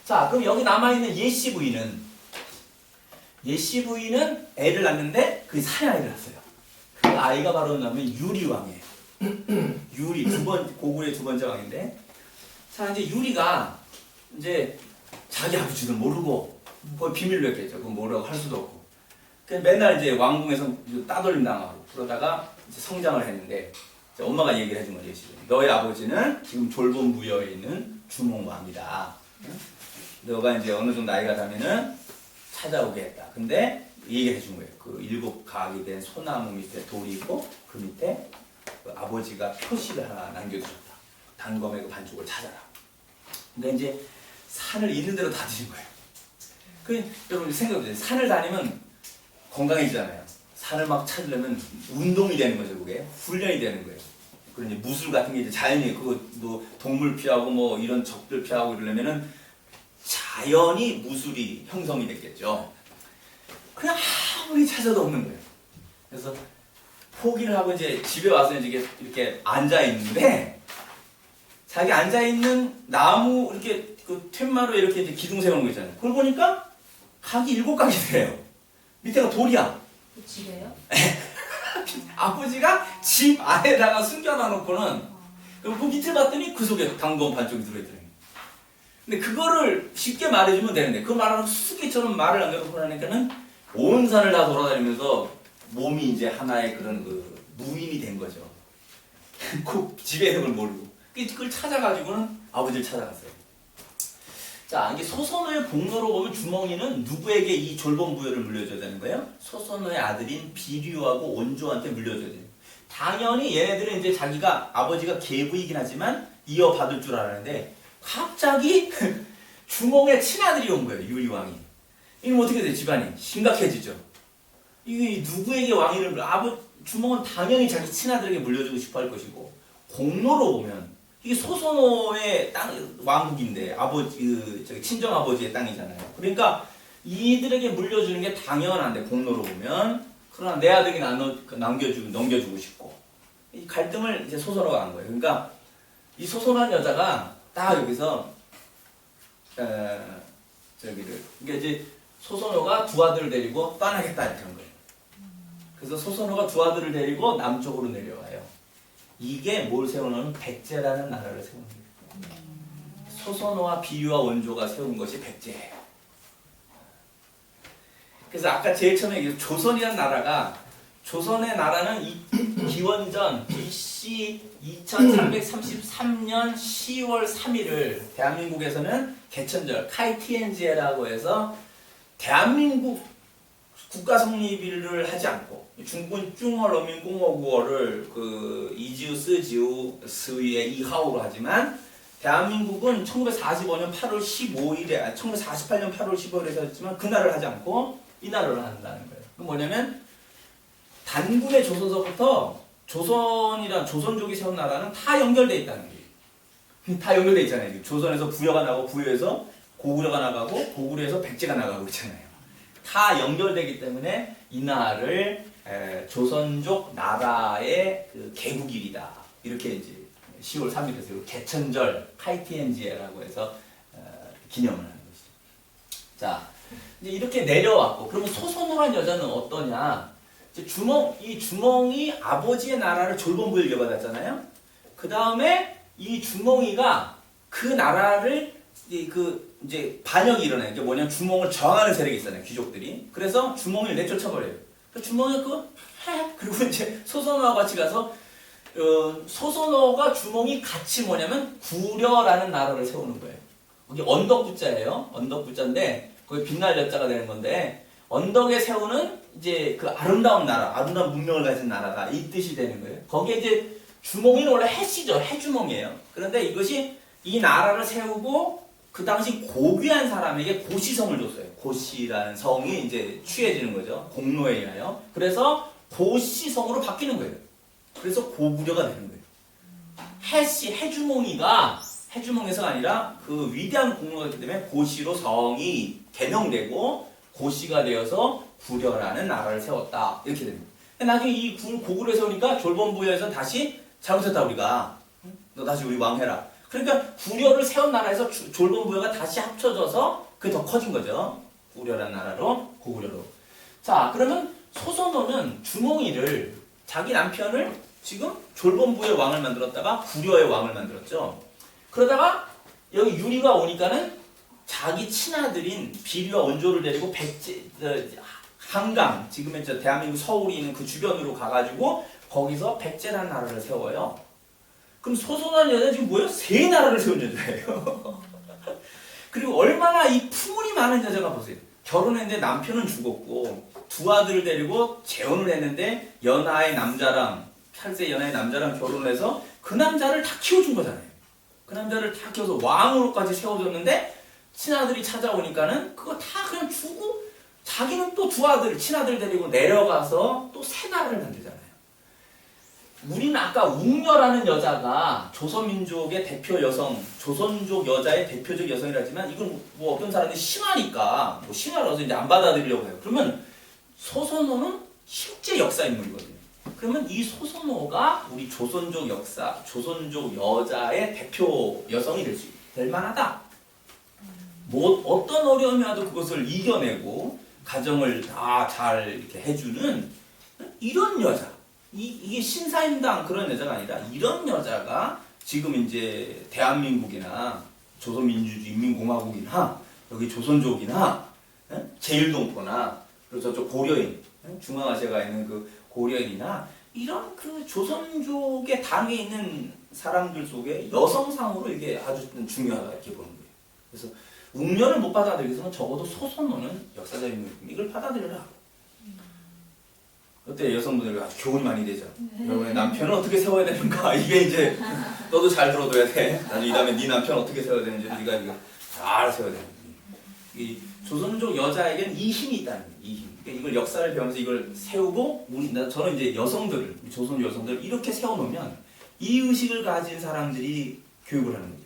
자, 그럼 여기 남아 있는 예시 부인은 애를 낳는데 그 사내아이를 낳았어요. 그 아이가 바로 뭐냐면 유리 왕이에요. 유리 고구려의 두 번째 왕인데, 자 이제 유리가 이제 자기 아버지도 모르고 거의 비밀로 했겠죠. 그거 뭐라고 할 수도 없고. 그래서 맨날 이제 왕궁에서 따돌림 당하고 그러다가 이제 성장을 했는데 이제 엄마가 얘기를 해준 거죠. 너의 아버지는 지금 졸본부여에 있는 주몽왕이다. 너가 이제 어느 정도 나이가 되면은 찾아오게 했다. 근데 얘기를 해준 거예요. 그 7각이 된 소나무 밑에 돌이 있고 그 밑에 그 아버지가 표시를 하나 남겨두셨다. 단검의 그 반쪽을 찾아라. 근데 이제 산을 있는 대로 다 드신 거예요. 여러분 생각해보세요. 산을 다니면 건강해지잖아요. 산을 막 찾으려면 운동이 되는 거죠. 그게 훈련이 되는 거예요. 그리고 이제 무술 같은 게 이제 자연히 그거 뭐 동물 피하고 뭐 이런 적들 피하고 이러려면은 자연히 무술이 형성이 됐겠죠. 그냥 아무리 찾아도 없는 거예요. 그래서 포기를 하고 이제 집에 와서 이제 이렇게 앉아 있는데 자기 앉아 있는 나무 이렇게 그 툇마루에 이렇게 이제 기둥 세우는 거 있잖아요. 그걸 보니까 각이 7각이 돼요. 밑에가 돌이야. 그 집에요? 아버지가 집 안에다가 숨겨놔 놓고는 그 밑을 봤더니 그 속에 단검 반쪽이 들어있더래요. 근데 그거를 쉽게 말해주면 되는데 그 말하는 수수께처럼 말을 남겨놓고 나니까는 온 산을 다 돌아다니면서 몸이 이제 하나의 그런 그 무인이 된 거죠. 그 집에 있는 걸 모르고 그걸 찾아가지고는 아버지를 찾아갔어요. 자, 이게 소선호의 공로로 보면 주몽이는 누구에게 이 졸본부여를 물려줘야 되는 거예요? 소선호의 아들인 비류하고 온조한테 물려줘야 돼요. 당연히 얘네들은 이제 자기가 아버지가 계부이긴 하지만 이어받을 줄 알았는데 갑자기 주몽의 친아들이 온 거예요. 유리왕이. 이러면 어떻게 돼요? 집안이 심각해지죠. 이게 누구에게 왕위를 주몽은 당연히 자기 친아들에게 물려주고 싶어 할 것이고 공로로 보면 이게 소선호의 왕국인데 저기 친정 아버지의 땅이잖아요. 그러니까 이들에게 물려주는 게 당연한데 공로로 보면 그러나 내 아들에게 넘겨주고 싶고 이 갈등을 이제 소선호가 한 거예요. 그러니까 이 소선호한 여자가 딱 여기서 그러니까 이제 소선호가 두 아들을 데리고 떠나겠다 이렇게 한 거예요. 그래서 소선호가 두 아들을 데리고 남쪽으로 내려와요. 이게 뭘 세워놓은 백제라는 나라를 세운 거예요. 소선호와 비유와 원조가 세운 것이 백제예요. 그래서 아까 제일 처음에 조선이라는 나라가 조선의 나라는 기원전 BC 2333년 10월 3일을 대한민국에서는 개천절 카이티엔지에라고 해서 대한민국 국가 성립일을 하지 않고 중국은 중화人民共和国를 그 이지우 스위의 이하오로 하지만 대한민국은 1945년 8월 15일에 1948년 8월 15일에 했지만 그날을 하지 않고 이날을 한다는 거예요. 그건 뭐냐면 단군의 조선서부터 조선족이 세운 나라는 다 연결돼 있다는 거예요. 다 연결돼 있잖아요. 조선에서 부여가 나고 부여에서 고구려가 나가고 고구려에서 백제가 나가고 있잖아요. 다 연결되기 때문에 이날을 조선족 나라의 그 개국일이다. 이렇게 이제 10월 3일에서 개천절 카이티엔지에라고 해서 기념을 하는 것이죠. 자, 이제 이렇게 내려왔고 그러면 소선호란 여자는 어떠냐? 이제 이 주몽이 아버지의 나라를 졸본부에 이어받았잖아요. 그 다음에 이 주몽이가 그 나라를 이제 반역이 일어나요. 이게 뭐냐면 주몽을 저항하는 세력이 있잖아요. 귀족들이. 그래서 주몽을 내쫓아버려요. 주몽이 그리고 이제 소선호와 같이 가서 소선호가 주몽이 같이 뭐냐면 구려라는 나라를 세우는 거예요. 거기 언덕구자예요. 언덕구자인데 거기 빛날 여자가 되는 건데 언덕에 세우는 이제 그 아름다운 나라, 아름다운 문명을 가진 나라가 이 뜻이 되는 거예요. 거기에 이제 주몽이는 원래 해시죠. 해주몽이에요. 그런데 이것이 이 나라를 세우고 그 당시 고귀한 사람에게 고시성을 줬어요. 고시라는 성이 이제 취해지는 거죠. 공로에 의하여. 그래서 고시성으로 바뀌는 거예요. 그래서 고구려가 되는 거예요. 해시, 해주몽에서가 아니라 그 위대한 공로가 있기 때문에 고시로 성이 개명되고 고시가 되어서 구려라는 나라를 세웠다. 이렇게 됩니다. 나중에 이 고구려 세우니까 졸본부여에서 다시 잘못했다 우리가. 너 다시 우리 왕해라. 그러니까 구려를 세운 나라에서 졸본부여가 다시 합쳐져서 그게 더 커진 거죠. 구려라는 나라로 고구려로. 자 그러면 소선호는 주몽이를 자기 남편을 지금 졸본부의 왕을 만들었다가 구려의 왕을 만들었죠. 그러다가 여기 유리가 오니까는 자기 친아들인 비류와 원조를 데리고 한강, 지금의 대한민국 서울이 있는 그 주변으로 가가지고 거기서 백제라는 나라를 세워요. 그럼 소선호라는 여자는 지금 뭐예요? 세 나라를 세운 여자예요. 그리고 얼마나 이 풍운이 많은 여자가 보세요. 결혼했는데 남편은 죽었고 두 아들을 데리고 재혼을 했는데 연하의 남자랑 8세 연하의 남자랑 결혼해서 그 남자를 다 키워준 거잖아요. 그 남자를 다 키워서 왕으로까지 세워줬는데 친아들이 찾아오니까는 그거 다 그냥 주고 자기는 또 두 아들, 친아들 데리고 내려가서 또 새 나라를 만들잖아요. 우리는 아까 웅녀라는 여자가 조선민족의 대표 여성, 조선족 여자의 대표적 여성이라지만 이건 뭐 어떤 사람들이 신화니까 뭐 신화라서 이제 안 받아들이려고 해요. 그러면 소선호는 실제 역사 인물이거든요. 그러면 이 소선호가 우리 조선족 역사, 조선족 여자의 대표 여성이 될 만하다. 뭐 어떤 어려움이 와도 그것을 이겨내고 가정을 다 잘 이렇게 해주는 이런 여자. 이게 신사임당 그런 여자가 아니라 이런 여자가 지금 이제 대한민국이나 조선민주주의인민공화국이나 여기 조선족이나 제일동포나 그리고 저쪽 고려인 중앙아시아가 있는 그 고려인이나 이런 그 조선족의 당에 있는 사람들 속에 여성상으로 이게 아주 중요하다 이렇게 보는 거예요. 그래서 웅녀를 못 받아들이기 위해서는 적어도 소선호는 역사적인 인물 이걸 받아들여라. 그때 여성분들이 아주 교훈이 많이 되죠. 여러분의 남편을 어떻게 세워야 되는가 이게 이제 너도 잘 들어둬야 돼. 나중에 이 다음에 네 남편 어떻게 세워야 되는지 네가 이거 잘 세워야 돼. 이 조선족 여자에게는 이 힘이 있다는 거예요. 이 힘. 그러니까 이걸 역사를 배우면서 이걸 세우고 저는 이제 여성들을 조선 여성들을 이렇게 세워놓으면 이 의식을 가진 사람들이 교육을 하는 거죠.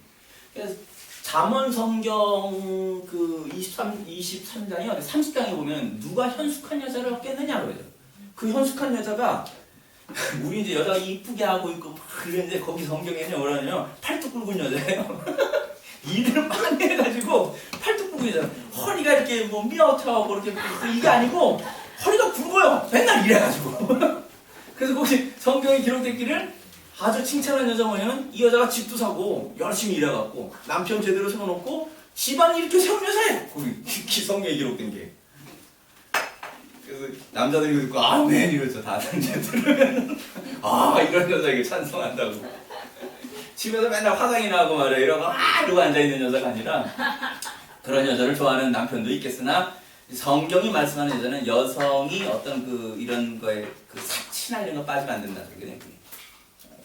그래서 잠언성경 그 23장이 30장에 보면 누가 현숙한 여자를 얻겠느냐 그러죠. 그 현숙한 여자가 우리 이제 여자가 이쁘게 하고 있고 막 그런데 거기 성경에는 뭐라 하냐면 팔뚝 굵은 여자예요. 일을 많이 해가지고 팔뚝 굵은 여자. 허리가 이렇게 뭐 미어트하고 이렇게 이게 아니고 허리가 굵어요. 맨날 일해가지고. 그래서 거기 성경에 기록됐기를 아주 칭찬한 여자 뭐냐면 이 여자가 집도 사고 열심히 일해갖고 남편 제대로 세워놓고 집안 이렇게 세운 여자예요. 거기 성경에 기록된 게. 그래서 남자들이 듣고 아멘 이러죠. 다 남자들은 아 이런 여자에게 찬송한다고. 집에서 맨날 화장이나 하고 말이야 이러고 이러고 앉아있는 여자가 아니라 그런 여자를 좋아하는 남편도 있겠으나 성경이 말씀하는 여자는 여성이 어떤 그 이런 거에 그 사치나 이런 거 빠지면 안 된다.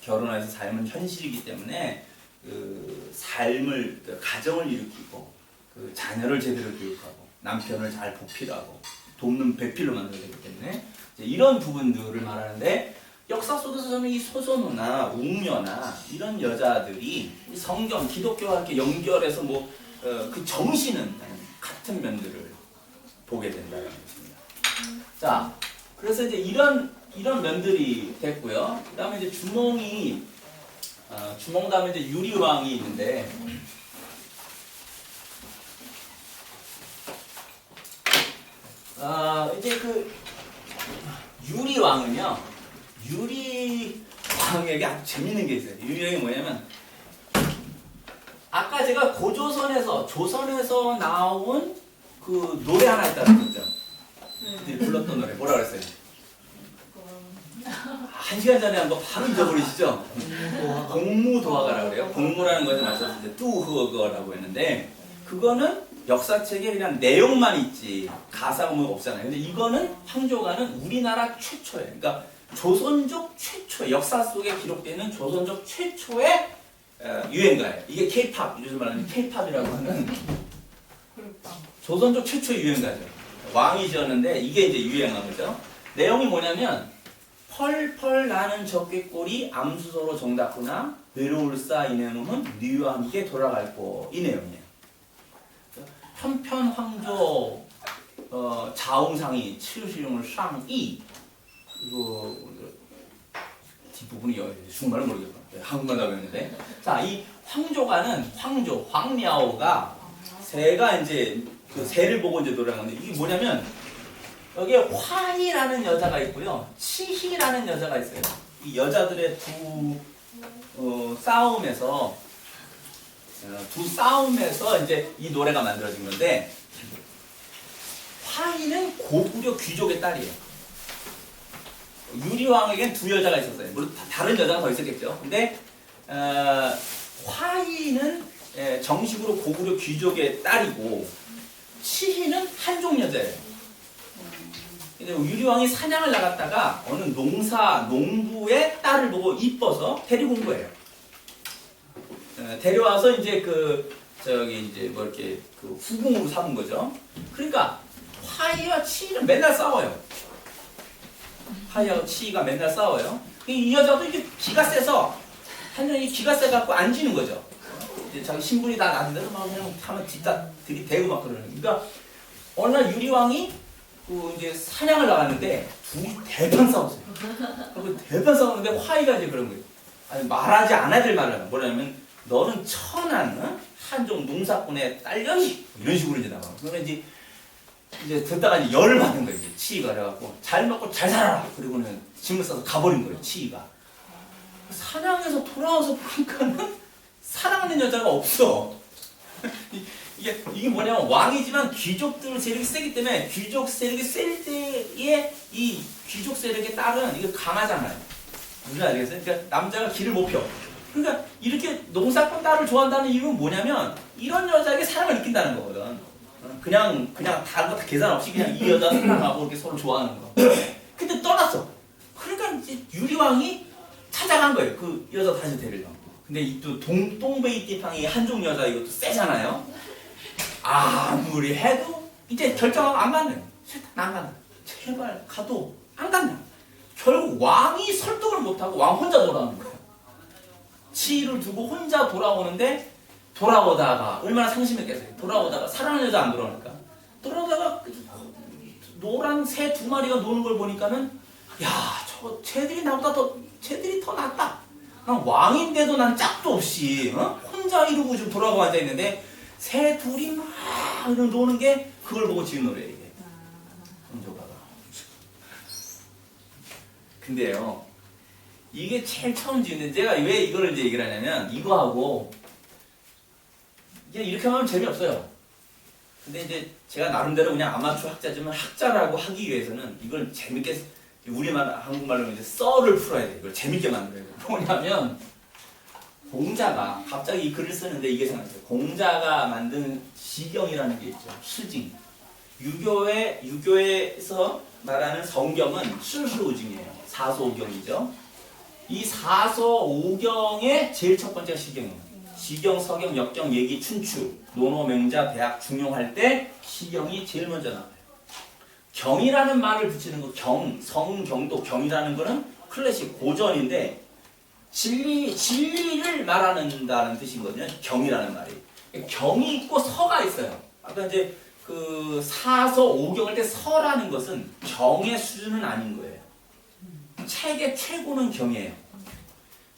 결혼해서 삶은 현실이기 때문에 그 삶을 그 가정을 일으키고 그 자녀를 제대로 교육하고 남편을 잘 보필하고 돕는 배필로 만들어야 되기 때문에 이런 부분들을 말하는데 역사 속에서 저는 이 소선호나 웅녀나 이런 여자들이 성경 기독교와 이렇게 연결해서 뭐 그 정신은 같은 면들을 보게 된다는 것입니다. 자, 그래서 이제 이런 면들이 됐고요. 그다음에 이제 주몽이 주몽 다음에 이제 유리왕이 있는데. 이제 그 유리왕은요, 유리왕에게 아주 재밌는 게 있어요. 유리왕이 뭐냐면, 아까 제가 조선에서 나온 그 노래 하나 있다는 거죠. 불렀던 노래, 뭐라 그랬어요? 1시간 전에 한 거 바로 잊어버리시죠? 공무도화가라고 그래요. 공무라는 것에 맞춰서 이제 뚜흐거라고 했는데 그거는 역사책에 그냥 내용만 있지 가사가 뭐 없잖아요. 근데 이거는 황조가는 우리나라 최초예요. 그러니까 조선족 최초의 역사 속에 기록되는 조선족 최초의 유행가예요. 이게 K-팝, 요즘 말하는 K-팝이라고 하는 조선족 최초의 유행가죠. 왕이 지었는데 이게 이제 유행한 거죠. 내용이 뭐냐면 펄펄 나는 적개골이 암수소로 정답구나 외로울사 이내 놈은 니와 함께 돌아갈 거 이 내용이에요. 편편 황조 자웅상이 칠실용을 쌍이 이거 뒷부분이 중간을 모르겠다. 한국말 나오는데 자, 이 황조가는 황조 황야오가 새가 이제 그 새를 보고 이제 노래한 건데 이게 뭐냐면 여기에 화희라는 여자가 있고요, 치희라는 여자가 있어요. 이 여자들의 두 싸움에서 이제 이 노래가 만들어진 건데 화희는 고구려 귀족의 딸이에요. 유리왕에겐 두 여자가 있었어요. 물론 다른 여자가 더 있었겠죠. 근데 화희는 정식으로 고구려 귀족의 딸이고 치희는 한족 여자예요. 근데 유리왕이 사냥을 나갔다가 어느 농부의 딸을 보고 이뻐서 데리고 온 거예요. 데려와서 이제 이제 뭐 이렇게 후궁으로 삼은 거죠. 그러니까 화희와 치희는 맨날 싸워요. 화희하고 치희가 맨날 싸워요. 이 여자도 이게 기가 세서 한정이 기가 세갖고 안 지는 거죠. 이제 자기 신분이 다 낮은데도 막 그냥 하면 진짜 들이대고 막 그러는. 그러니까 어느 날 유리왕이 이제 사냥을 나갔는데 둘이 대판 싸웠어요. 그리고 대판 싸웠는데 화희가 이제 그런 거예요. 아니, 말하지 않아야 될 말을 하는. 뭐냐면 너는 천한 한족 농사꾼의 딸려니 이런 식으로 이제 나가요. 그러면 이제 듣다가 이제 열을 받는 거예요. 치희가 그래갖고 잘 먹고 잘 살아라. 그리고는 짐을 싸서 가버린 거예요. 치희가. 사냥에서 돌아와서 보니까는 사랑하는 여자가 없어. 이게 뭐냐면 왕이지만 귀족들 세력이 세기 때문에 귀족 세력이 셀 때에 이 귀족 세력의 딸은 이게 강하잖아요. 무슨 알겠어요? 그러니까 남자가 길을 못 펴. 그러니까 이렇게 농사꾼 딸을 좋아한다는 이유는 뭐냐면 이런 여자에게 사랑을 느낀다는 거거든. 그냥 다른 거 다 계산 없이 그냥 이 여자 사랑하고 이렇게 서로 좋아하는 거. 근데 떠났어. 그러니까 이제 유리왕이 찾아간 거예요. 그 여자 다시 데리려고. 근데 이 또 동베이티팡이 한족 여자 이것도 세잖아요. 아무리 해도 이제 결정하고 안 간대요. 싫다, 안 간다. 제발 가도 안 간다. 결국 왕이 설득을 못하고 왕 혼자 돌아오는 거예요. 치희를 두고 혼자 돌아오는데 돌아오다가 얼마나 상심했겠어요. 돌아오다가 사랑하는 여자 안 돌아오니까. 돌아오다가 노란 새 2마리가 노는 걸 보니까는 쟤들이 더 낫다. 난 왕인데도 난 짝도 없이 혼자 이러고 좀 돌아가고 앉아있는데 새 둘이 막 노는 게 그걸 보고 지은 노래예요. 이게. 황조가가. 근데요, 이게 제일 처음 지은데 제가 왜 이걸 이제 얘기를 하냐면 이거하고 이제 이렇게 하면 재미없어요. 근데 이제 제가 나름대로 그냥 아마추어 학자지만 학자라고 하기 위해서는 이걸 재밌게 우리말 한국말로 이제 썰을 풀어야 돼. 이걸 재밌게 만들어야 돼. 뭐냐면 공자가 갑자기 이 글을 쓰는데 이게 생각났어요. 공자가 만든 시경이라는 게 있죠. 시징. 유교에서 말하는 성경은 실수오징이에요. 사소오경이죠. 이 사소오경의 제일 첫 번째가 시경이에요. 시경, 서경, 역경, 예기, 춘추, 논어, 명자, 대학, 중용할 때 시경이 제일 먼저 나와요. 경이라는 말을 붙이는 거, 성경도 경이라는 거는 클래식 고전인데 진리를 말하는다는 뜻이거든요. 경이라는 말이. 경이 있고 서가 있어요. 아까 이제 그 사서 오경할 때 서라는 것은 경의 수준은 아닌 거예요. 책의 최고는 경이에요.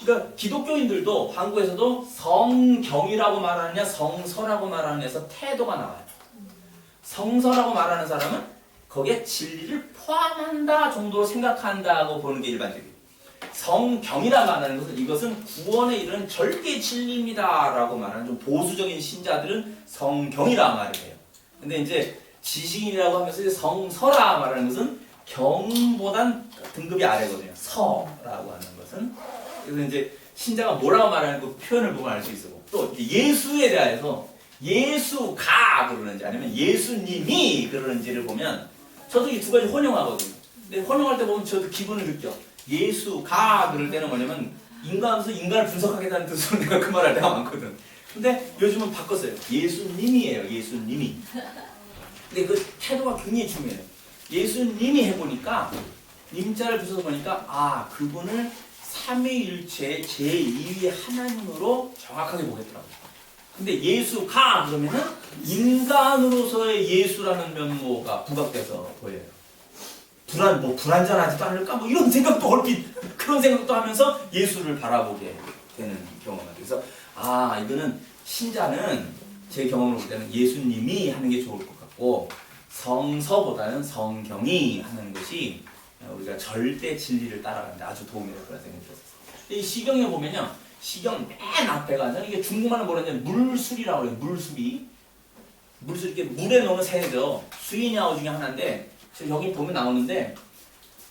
그러니까 기독교인들도 한국에서도 성경이라고 말하느냐 성서라고 말하느냐에서 태도가 나와요. 성서라고 말하는 사람은 거기에 진리를 포함한다 정도로 생각한다고 보는 게 일반적이에요. 성경이라 말하는 것은 이것은 구원에 이르는 절대 진리입니다 라고 말하는 좀 보수적인 신자들은 성경이라 말을 해요. 근데 이제 지식인이라고 하면서 성서라 말하는 것은 경보단 등급이 아래거든요. 서라고 하는 것은. 그래서 이제 신자가 뭐라고 말하는 그 표현을 보면 알 수 있고, 또 예수에 대해서 예수가 그러는지 아니면 예수님이 그러는지를 보면 저도 이 두 가지 혼용하거든요. 근데 혼용할 때 보면 저도 기분을 느껴. 예수가 그럴 때는 뭐냐면 인간으로서 인간을 분석하겠다는 뜻으로 내가 그 말할 때가 많거든. 근데 요즘은 바꿨어요. 예수님이에요. 예수님이. 근데 그 태도가 굉장히 중요해요. 예수님이 해보니까 님자를 붙여서 보니까 아 그분을 삼위일체의 제2위 하나님으로 정확하게 보겠더라고요. 근데 예수가 그러면은 인간으로서의 예수라는 면모가 부각돼서 보여요. 불완전하지도 않을까? 뭐 이런 생각도 얼핏 그런 생각도 하면서 예수를 바라보게 되는 경험이. 그래서 아 이거는 신자는 제 경험으로 볼 때는 예수님이 하는 게 좋을 것 같고 성서보다는 성경이 하는 것이 우리가 절대 진리를 따라가는데 아주 도움이 될 거라 생각이 들었어요. 이 시경에 보면요. 시경 맨 앞에가 이게 중국말은 뭐라냐면 물술이라고 해요. 물술이. 물술 이렇게 물에 넣는 새죠. 수인야오 중에 하나인데 여기 보면 나오는데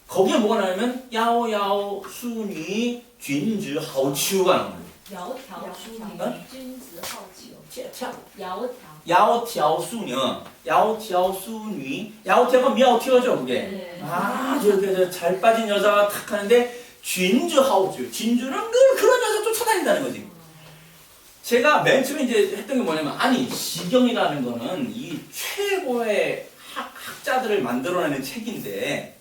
거기에 뭐가 나오냐면 야오야오 순위 쥔즈 하오치우가 나옵니다. 窈窕淑女，君子好逑。 窈窕。 야오티아오 수녀, 야오티아오 수녀, 야오티아가 미야오티어죠 그게. 네. 아 저렇게 잘 빠진 여자가 탁 하는데 쥔즈 하오츠, 진주는 늘 그런 여자 쫓아다닌다는 거지. 제가 맨 처음에 이제 했던 게 뭐냐면 아니 시경이라는 거는 이 최고의 학자들을 만들어내는 책인데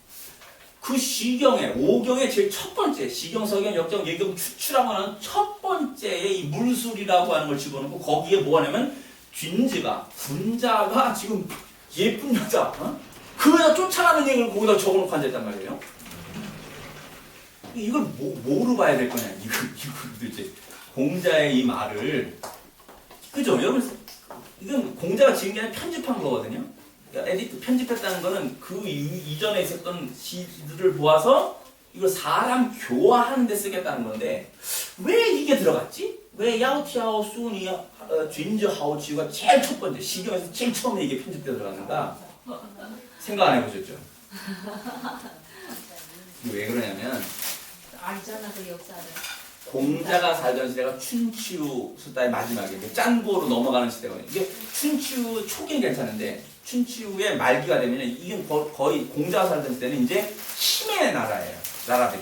그 시경에 5경의 제일 첫 번째 시경, 서경, 역경, 예경, 추추라고 하는 첫 번째의 이 물술이라고 하는 걸 집어넣고 거기에 뭐 하냐면 쥔즈가 분자가 지금 예쁜 여자 그 여자 쫓아가는 얘기를 거기다 적어놓고 앉아있단 말이에요. 이걸 뭐로 봐야 될 거냐 이걸 도대체 공자의 이 말을 그죠? 여러분 이건 공자가 지은 게 아니라 편집한 거거든요. 에디트 편집했다는 거는 그 이전에 있었던 시들을 모아서 이걸 사람 교화하는 데 쓰겠다는 건데 왜 이게 들어갔지? 왜 야오티아오 수니 쥔즈 하오치우가 제일 첫 번째 시경에서 제일 처음에 이게 편집돼 들어갔는가? 생각 안 해보셨죠? 왜 그러냐면 알잖아 그 역사를. 공자가 살던 시대가 춘추 수다의 마지막에 짠고로 넘어가는 시대거든요. 이게 춘추 초기는 괜찮은데 춘추의 말기가 되면 이게 거의 공자가 살던 시대는 이제 힘의 나라예요. 나라들이.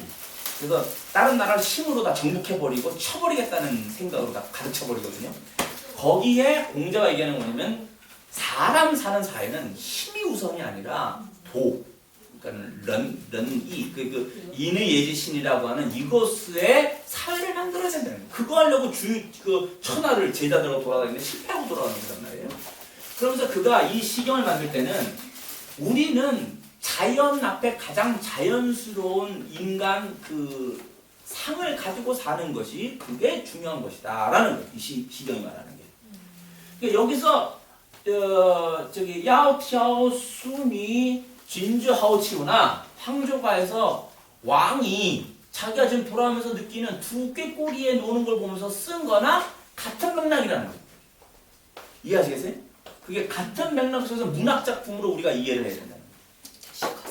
그래서 다른 나라를 힘으로 다 정복해버리고 쳐버리겠다는 생각으로 다 가르쳐버리거든요. 거기에 공자가 얘기하는 거냐면 사람 사는 사회는 힘이 우선이 아니라 그러니까 그 인의 예지신이라고 하는 이것의 사회를 만들어야 된다는 거예요. 그거 하려고 그 천하를 제자들하고 돌아다니는데 실패하고 돌아가는 거란 말이에요. 그러면서 그가 이 시경을 만들 때는 우리는 자연 앞에 가장 자연스러운 인간 그 상을 가지고 사는 것이 그게 중요한 것이다 라는 거예요. 이 시경이 말하는 게. 그러니까 여기서 저기 야오티아오 순이 진주 하오치우나 황조가에서 왕이 자기가 지금 돌아오면서 느끼는 두 꾀꼬리에 노는 걸 보면서 쓴 거나 같은 맥락이라는 거예요. 이해하시겠어요? 그게 같은 맥락 속에서 문학작품으로 우리가 이해를 해야 된다는 거예요.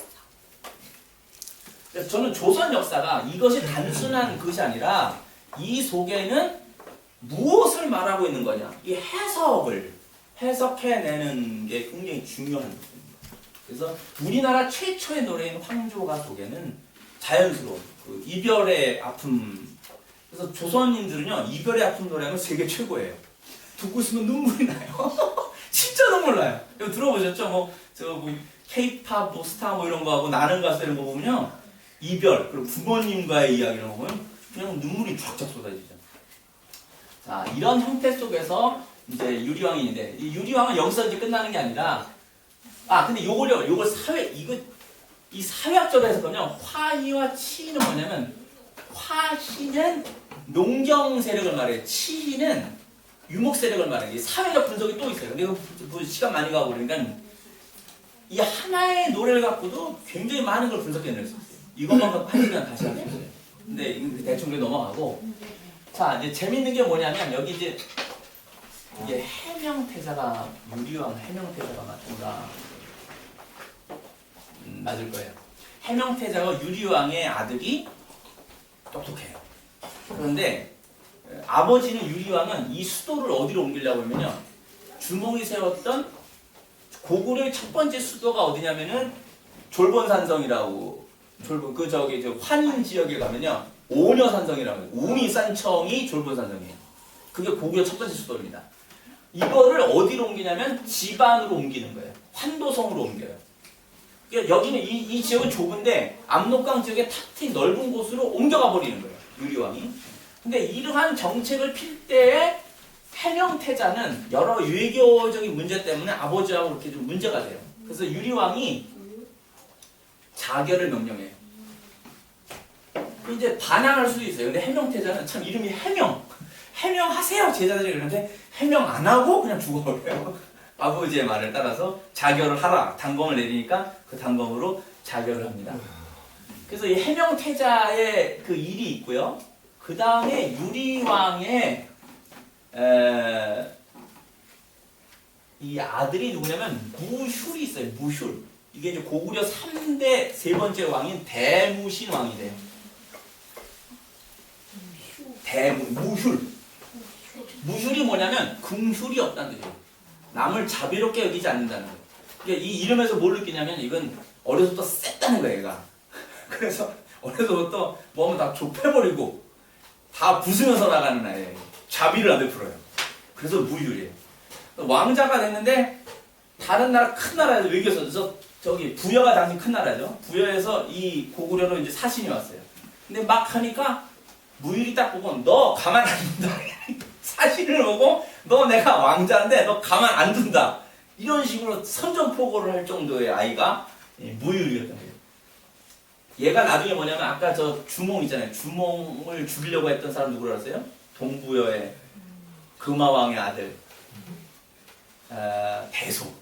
그래서 저는 조선 역사가 이것이 단순한 것이 아니라 이 속에는 무엇을 말하고 있는 거냐 이 해석을 해석해내는 게 굉장히 중요한 거예요. 그래서 우리나라 최초의 노래인 황조가 속에는 자연스러운 그 이별의 아픔. 그래서 조선인들은요 이별의 아픔 노래는 세계 최고예요. 듣고 있으면 눈물이 나요. 진짜 눈물 나요. 이거 들어보셨죠? 뭐 K-팝, 뭐 스타 뭐 이런 거 하고 나는 가수 이런 거 보면요 이별 그리고 부모님과의 이야기 이런 거 보면 그냥 눈물이 쫙쫙 쏟아지죠. 자 이런 형태 속에서 이제 유리왕인데 이 유리왕은 여기서 이제 끝나는 게 아니라 근데 요걸 이 사회학적으로 해석하면 화희와 치희는 뭐냐면 화희는 농경 세력을 말해요. 치희는 유목 세력을 말해요. 사회적 분석이 또 있어요. 근데 이거 시간 많이 가고 그러니까 이 하나의 노래를 갖고도 굉장히 많은 걸 분석해낼 수 있어요. 이것만 한 시간 다시 하겠어요. 근데 이거 대충 넘어가고 자 이제 재밌는 게 뭐냐면 여기 이제 이게 해명태자가 유리왕 해명태자가 맞는가? 맞을 거예요. 해명태자와 유리왕의 아들이 똑똑해요. 그런데 아버지는 유리왕은 이 수도를 어디로 옮기려고 하면요. 주몽이 세웠던 고구려의 첫 번째 수도가 어디냐면은 졸본산성이라고 환인 지역에 가면요. 오녀산성이라고 해요. 우미산청이 졸본산성이에요. 그게 고구려 첫 번째 수도입니다. 이거를 어디로 옮기냐면 지반으로 옮기는 거예요. 환도성으로 옮겨요. 그러니까 여기는 이 지역은 좁은데 압록강 지역의 탁 트인 넓은 곳으로 옮겨가 버리는 거예요. 유리왕이. 근데 이러한 정책을 필 때에 해명태자는 여러 외교적인 문제 때문에 아버지하고 이렇게 좀 문제가 돼요. 그래서 유리왕이 자결을 명령해요. 이제 반항할 수도 있어요. 근데 해명태자는 참 이름이 해명하세요 제자들이. 그러는데 해명 안 하고 그냥 죽어버려요. 아버지의 말을 따라서 자결을 하라. 단검을 내리니까 그 단검으로 자결을 합니다. 그래서 이 해명태자의 그 일이 있고요. 그 다음에 유리왕의 이 아들이 누구냐면 무휼이 있어요. 무휼. 이게 이제 고구려 3대 세 번째 왕인 대무신 왕이 돼요. 무휼. 무휼이 뭐냐면 긍휼이 없다는 뜻이에요. 남을 자비롭게 여기지 않는다는 거예요. 그러니까 이 이름에서 뭘 느끼냐면 이건 어려서부터 셌다는 거예요, 얘가. 그래서 어려서부터 뭐 하면 다 좁혀버리고 다 부수면서 나가는 아이예요. 자비를 안 베풀어요. 그래서 무휼이에요. 왕자가 됐는데 다른 나라 큰 나라에서 외교에서 저기 부여가 당시 큰 나라죠. 부여에서 이 고구려로 이제 사신이 왔어요. 근데 막 하니까 무휼이 딱 보고 너 가만 안 둔다. 사신을 보고 너 내가 왕자인데 너 가만 안 둔다. 이런 식으로 선전포고를 할 정도의 아이가 무휼이었던 거예요. 얘가 나중에 뭐냐면 아까 저 주몽 있잖아요. 주몽을 죽이려고 했던 사람 누구라 했어요? 동부여의 금화왕의 아들 대소.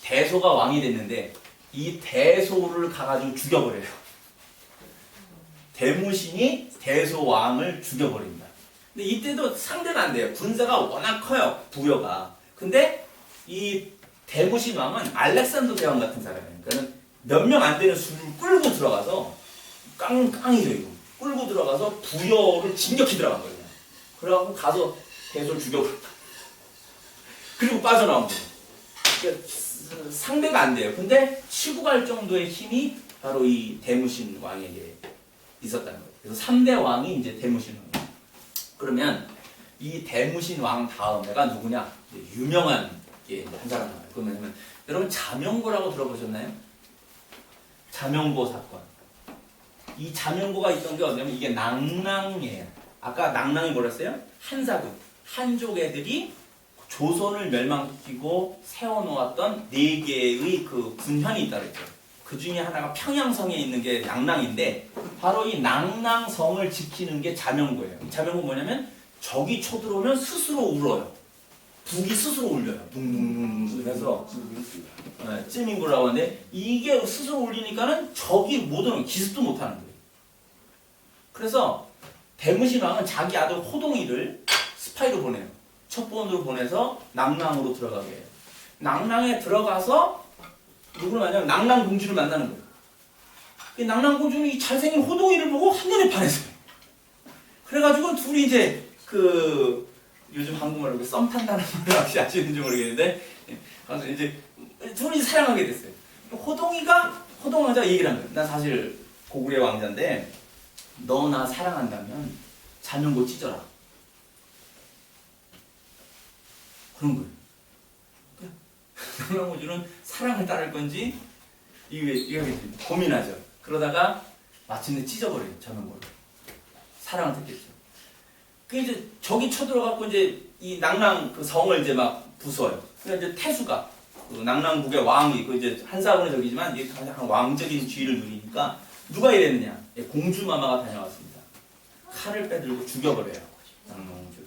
대소가 왕이 됐는데 이 대소를 가가지고 죽여버려요. 대무신이 대소 왕을 죽여버립니다. 근데 이때도 상대가 안 돼요. 군사가 워낙 커요. 부여가. 근데 이 대무신 왕은 알렉산더 대왕 같은 사람이에요. 그러니까 몇 명 안 되는 수를 끌고 들어가서 깡깡이죠 이거. 끌고 들어가서 부여를 진격히 들어간 거예요. 그래갖고 가서 대소를 죽여버렸다. 그리고 빠져나온 거예요. 그러니까 상대가 안 돼요. 근데 치고 갈 정도의 힘이 바로 이 대무신 왕에게 있었다는 거예요. 그래서 3대 왕이 이제 대무신 왕이에요. 그러면 이 대무신 왕 다음에가 누구냐? 유명한 게 한 사람 나와요. 그러면 여러분 자명고라고 들어보셨나요? 자명고 사건. 이 자명고가 있던 게 어디냐면 이게 낭랑이에요. 아까 낭랑이 뭐랬어요? 한사국, 한족 애들이 조선을 멸망시키고 세워놓았던 4개의 그 군현이 있다고 했죠. 그 중에 하나가 평양성에 있는 게 낭랑인데 바로 이 낭랑성을 지키는 게 자명고예요. 이 자명고 뭐냐면 적이 쳐들어오면 스스로 울어요. 북이 스스로 울려요. 붕붕붕 그래서 찌민구라고 하는데 이게 스스로 울리니까는 적이 못 오는 기습도 못하는 거예요. 그래서 대무신 왕은 자기 아들 호동이를 스파이로 보내요. 첩보원으로 보내서 낭랑으로 들어가게 해요. 낭랑에 들어가서 누구를 만나면 낭랑 공주를 만나는 거예요. 그 낭랑 공주는 이 잘생긴 호동이를 보고 한눈에 반했어요. 그래가지고 둘이 이제 그 요즘 한국말로 썸 탄다는 말을 혹시 아시는지 모르겠는데 그래서 이제 둘이 사랑하게 됐어요. 호동 왕자가 얘기를 한 거예요. 나 사실 고구려 왕자인데 너 나 사랑한다면 자명고 찢어라. 그런 거예요. 낭랑공주는 사랑을 따를 건지 이게 고민하죠. 그러다가 마침내 찢어버려요. 자명고를. 사랑을 택했죠. 그 이제 적이 쳐들어갖고 이제 이 낭랑 그 성을 이제 막 부숴요. 그래서 이제 태수가 그 낭랑국의 왕이 그 이제 한사군의 적이지만 이게 가장 왕적인 지위를 누리니까 누가 이랬느냐? 공주마마가 다녀왔습니다. 칼을 빼들고 죽여버려요. 낭랑공주를.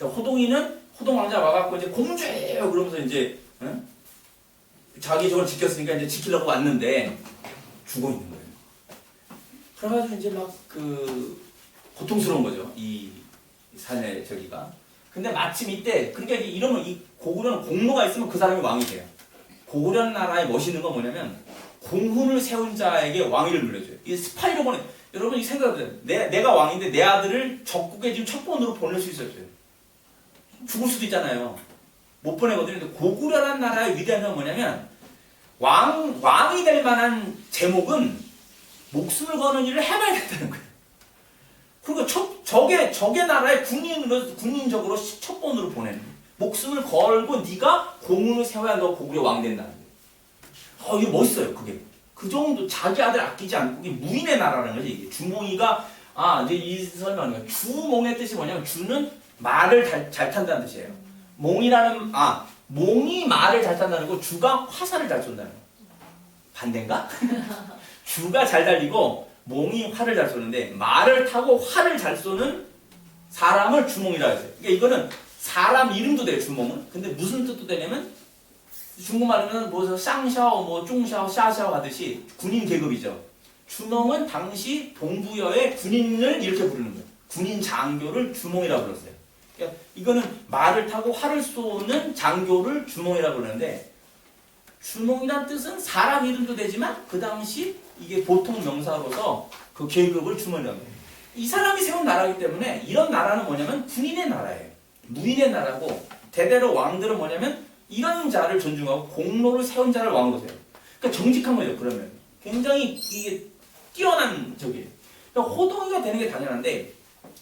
호동이는 호동 왕자 와갖고 이제 공주예요 그러면서 이제 응? 자기 적을 지켰으니까 이제 지키려고 왔는데 죽어 있는 거예요. 그래가지고 이제 막 그 고통스러운 거죠. 이 사내 저기가. 근데 마침 이때 그러니까 이러면 이 고구려는 공로가 있으면 그 사람이 왕이 돼요. 고구려 나라의 멋있는 건 뭐냐면 공훈을 세운 자에게 왕위를 물려줘요. 이 스파이로 보내. 여러분 이 생각해보세요. 내가 왕인데 내 아들을 적국에 지금 첩보원으로 보낼 수 있었어요. 죽을 수도 있잖아요. 못 보내거든요. 근데 고구려라는 나라의 위대한 건 뭐냐면 왕이 될 만한 제목은 목숨을 거는 일을 해봐야 된다는 거예요. 그러니까 적의 나라의 군인적으로 첩보원으로 보내는 거예요. 목숨을 걸고 네가 공훈을 세워야 너 고구려 왕 된다는 거예요. 이게 멋있어요. 그게 그 정도 자기 아들 아끼지 않고 이게 무인의 나라라는 거지. 이게 주몽이가 이제 이 설명하는 거예요. 주몽의 뜻이 뭐냐면 주는 말을 잘 탄다는 뜻이에요. 몽이 말을 잘 탄다는 거 주가 화살을 잘 쏜다는 거. 반대인가? 주가 잘 달리고 몽이 활을 잘 쏘는데 말을 타고 활을 잘 쏘는 사람을 주몽이라고 했어요. 그러니까 이거는 사람 이름도 돼요. 주몽은. 근데 무슨 뜻도 되냐면 중국말로는 뭐 쌍샤오, 뭐 중샤오, 샤샤오 하듯이 군인 계급이죠. 주몽은 당시 동부여의 군인을 이렇게 부르는 거예요. 군인 장교를 주몽이라고 불렀어요. 그러니까 이거는 말을 타고 활을 쏘는 장교를 주몽이라고 부르는데 주몽이란 뜻은 사람 이름도 되지만 그 당시 이게 보통 명사로서 그 계급을 주몽이라고 해요. 이 사람이 세운 나라이기 때문에 이런 나라는 뭐냐면 군인의 나라예요. 무인의 나라고 대대로 왕들은 뭐냐면 이런 자를 존중하고 공로를 세운 자를 왕으로 세요. 그러니까 정직한 거죠. 그러면 굉장히 이게 뛰어난 적이에요. 그러니까 호동이가 되는 게 당연한데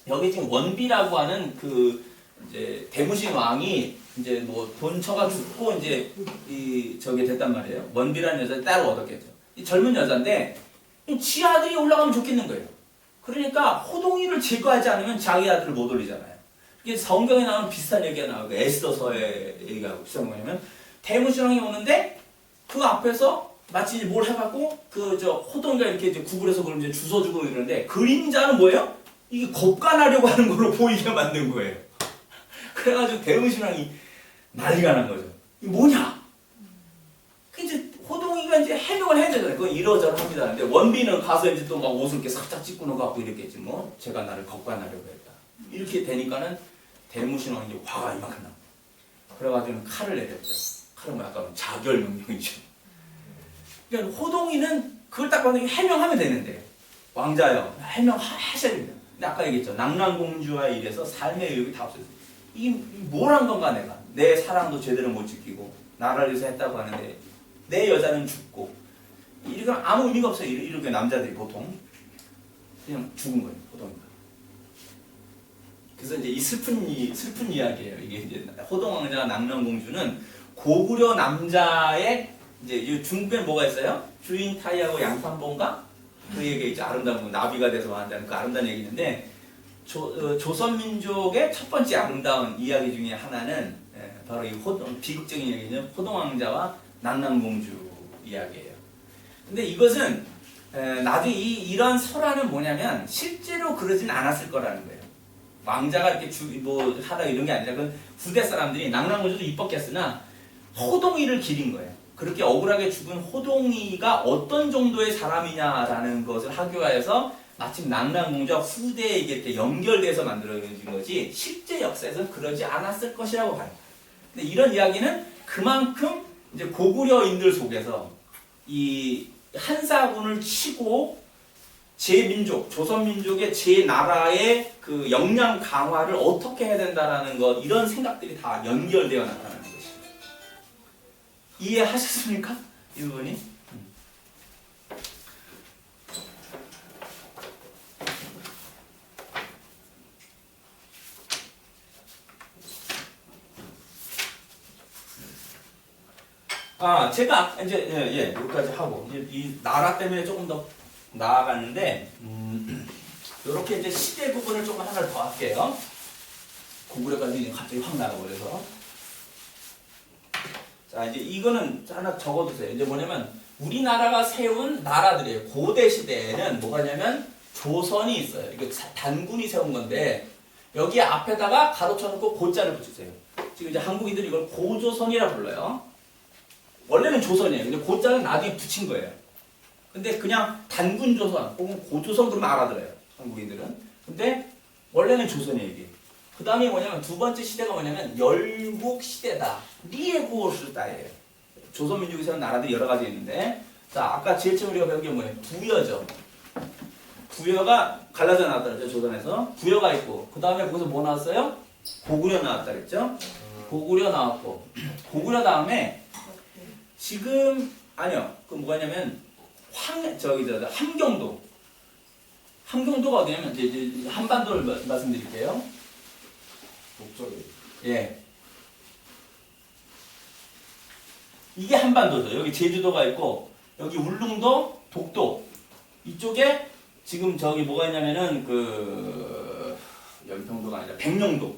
여기 지금 원비라고 하는 그 이제 대무신 왕이 이제 뭐 본처가 죽고 이제 저게 됐단 말이에요. 원비라는 여자를 따로 얻었겠죠. 이 젊은 여자인데 지 아들이 올라가면 좋겠는 거예요. 그러니까 호동이를 제거하지 않으면 자기 아들을 못 올리잖아요. 이게 성경에 나오는 비슷한 얘기가 나오고 에스더서의 얘기가 비슷한 뭐냐면 대무신 왕이 오는데 그 앞에서 마치 뭘 해갖고 호동이가 이렇게 이제 구글에서 그걸 이제 주워주고 이러는데 그림자는 뭐예요? 이게 겁간하려고 하는 걸로 보이게 만든 거예요. 그래가지고 대무신 왕이 난리가 난 거죠. 이게 뭐냐? 그 이제 호동이가 이제 해명을 해야 되잖아요. 그건 이러저러 합니다. 근데 원비는 가서 이제 또 막 옷을 이렇게 살짝 찢고 놓고 이랬겠지 뭐. 제가 나를 겁간하려고 했다. 이렇게 되니까는 대무신 왕이 화가 이만큼 나. 그래가지고 칼을 내렸죠. 칼은 뭐 약간 자결 명령이죠. 그러니까 호동이는 그걸 딱 봤는데 해명하면 되는데 왕자요 해명하셔야 됩니다. 근데 아까 얘기했죠. 낙랑공주와 이래서 삶의 의욕이 다 없어졌어요. 이게 뭘 한 건가 내가. 내 사랑도 제대로 못 지키고 나라를 위해서 했다고 하는데 내 여자는 죽고 이건 아무 의미가 없어요. 이렇게 남자들이 보통 그냥 죽은 거예요. 호동이가. 그래서 이제 이 슬픈 이야기예요. 이게 이제 호동왕자와 낙랑공주는 고구려 남자의 이제 중국에 뭐가 있어요? 주인 타이하고 양산봉가 그 얘기 있죠. 아름다운 나비가 돼서 한다는 그 아름다운 얘기 있는데 조선민족의 첫 번째 아름다운 이야기 중에 하나는 바로 이 비극적인 얘기는 호동왕자와 낙랑공주 이야기예요. 근데 이것은 나중에 이런 설화는 뭐냐면 실제로 그러진 않았을 거라는 거예요. 왕자가 이렇게 하다 이런 게 아니라 그건 후대 사람들이 낙랑공주도 이뻤겠으나 호동이를 기린 거예요. 그렇게 억울하게 죽은 호동이가 어떤 정도의 사람이냐라는 것을 학교화해서 마침 낙랑공주와 후대에게 이렇게 연결돼서 만들어진 거지 실제 역사에서는 그러지 않았을 것이라고 봐요. 근데 이런 이야기는 그만큼 이제 고구려인들 속에서 이 한사군을 치고 제 민족, 조선민족의 제 나라의 그 역량 강화를 어떻게 해야 된다라는 것 이런 생각들이 다 연결되어 나타나는 것이죠. 이해하셨습니까? 이 부분이? 제가 이제 여기까지 하고 이제 이 나라 때문에 조금 더 나아갔는데 이렇게 이제 시대 부분을 조금 하나를 더 할게요. 고구려까지 갑자기 확 나가버려서. 자, 이제 이거는 하나 적어두세요. 이제 뭐냐면 우리나라가 세운 나라들이에요. 고대 시대에는 뭐가냐면 조선이 있어요. 이거 단군이 세운 건데 여기 앞에다가 가로쳐놓고 고자를 붙이세요. 지금 이제 한국인들이 이걸 고조선이라 불러요. 원래는 조선이에요. 근데 고자는 나중에 붙인 거예요. 근데 그냥 단군 조선 혹은 고조선 그러면 알아들어요. 한국인들은. 근데 원래는 조선이에요, 이게. 그 다음에 뭐냐면 두 번째 시대가 뭐냐면 열국 시대다. 리에고르다예요. 조선민족이 세운 나라들이 여러 가지 있는데, 자, 아까 제일 처음 우리가 배운 게 뭐예요? 부여죠. 부여가 갈라져 나왔다 그랬죠, 조선에서. 부여가 있고, 그 다음에 거기서 뭐 나왔어요? 고구려 나왔다 그랬죠? 고구려 나왔고, 고구려 다음에 지금, 아니요, 그 뭐냐면, 함경도. 함경도가 어디냐면, 이제 한반도를 말씀드릴게요. 목적이. 예. 이게 한반도죠. 여기 제주도가 있고, 여기 울릉도, 독도. 이쪽에 지금 저기 뭐가 있냐면은 연평도가 아니라 백령도.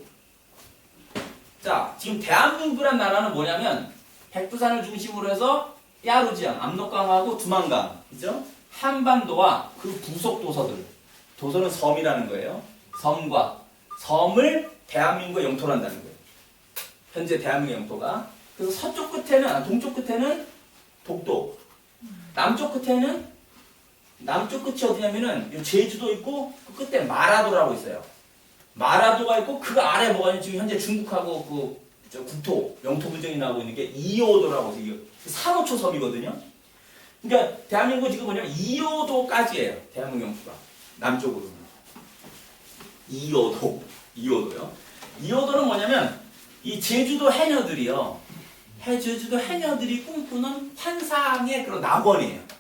자, 지금 대한민국이란 나라는 뭐냐면 백두산을 중심으로 해서 야루지양, 압록강하고 두만강, 그죠? 한반도와 그 부속 도서들. 도서는 섬이라는 거예요. 섬과 섬을 대한민국의 영토로 한다는 거예요. 현재 대한민국의 영토가. 그래서 서쪽 끝에는, 동쪽 끝에는 독도, 남쪽 끝에는, 남쪽 끝이 어디냐면은 제주도 있고 그 끝에 마라도라고 있어요. 마라도가 있고 그 아래 뭐가 있냐면 지금 현재 중국하고 국토, 영토 분쟁이 나오고 있는 게 이오도라고 해서 3호초 섬이거든요. 그러니까 대한민국 지금 뭐냐면 이오도까지예요. 대한민국 영토가 남쪽으로. 이오도요. 이오도는 뭐냐면 이 제주도 해녀들이요. 제주도 해녀들이 꿈꾸는 환상의 그런 낙원이에요.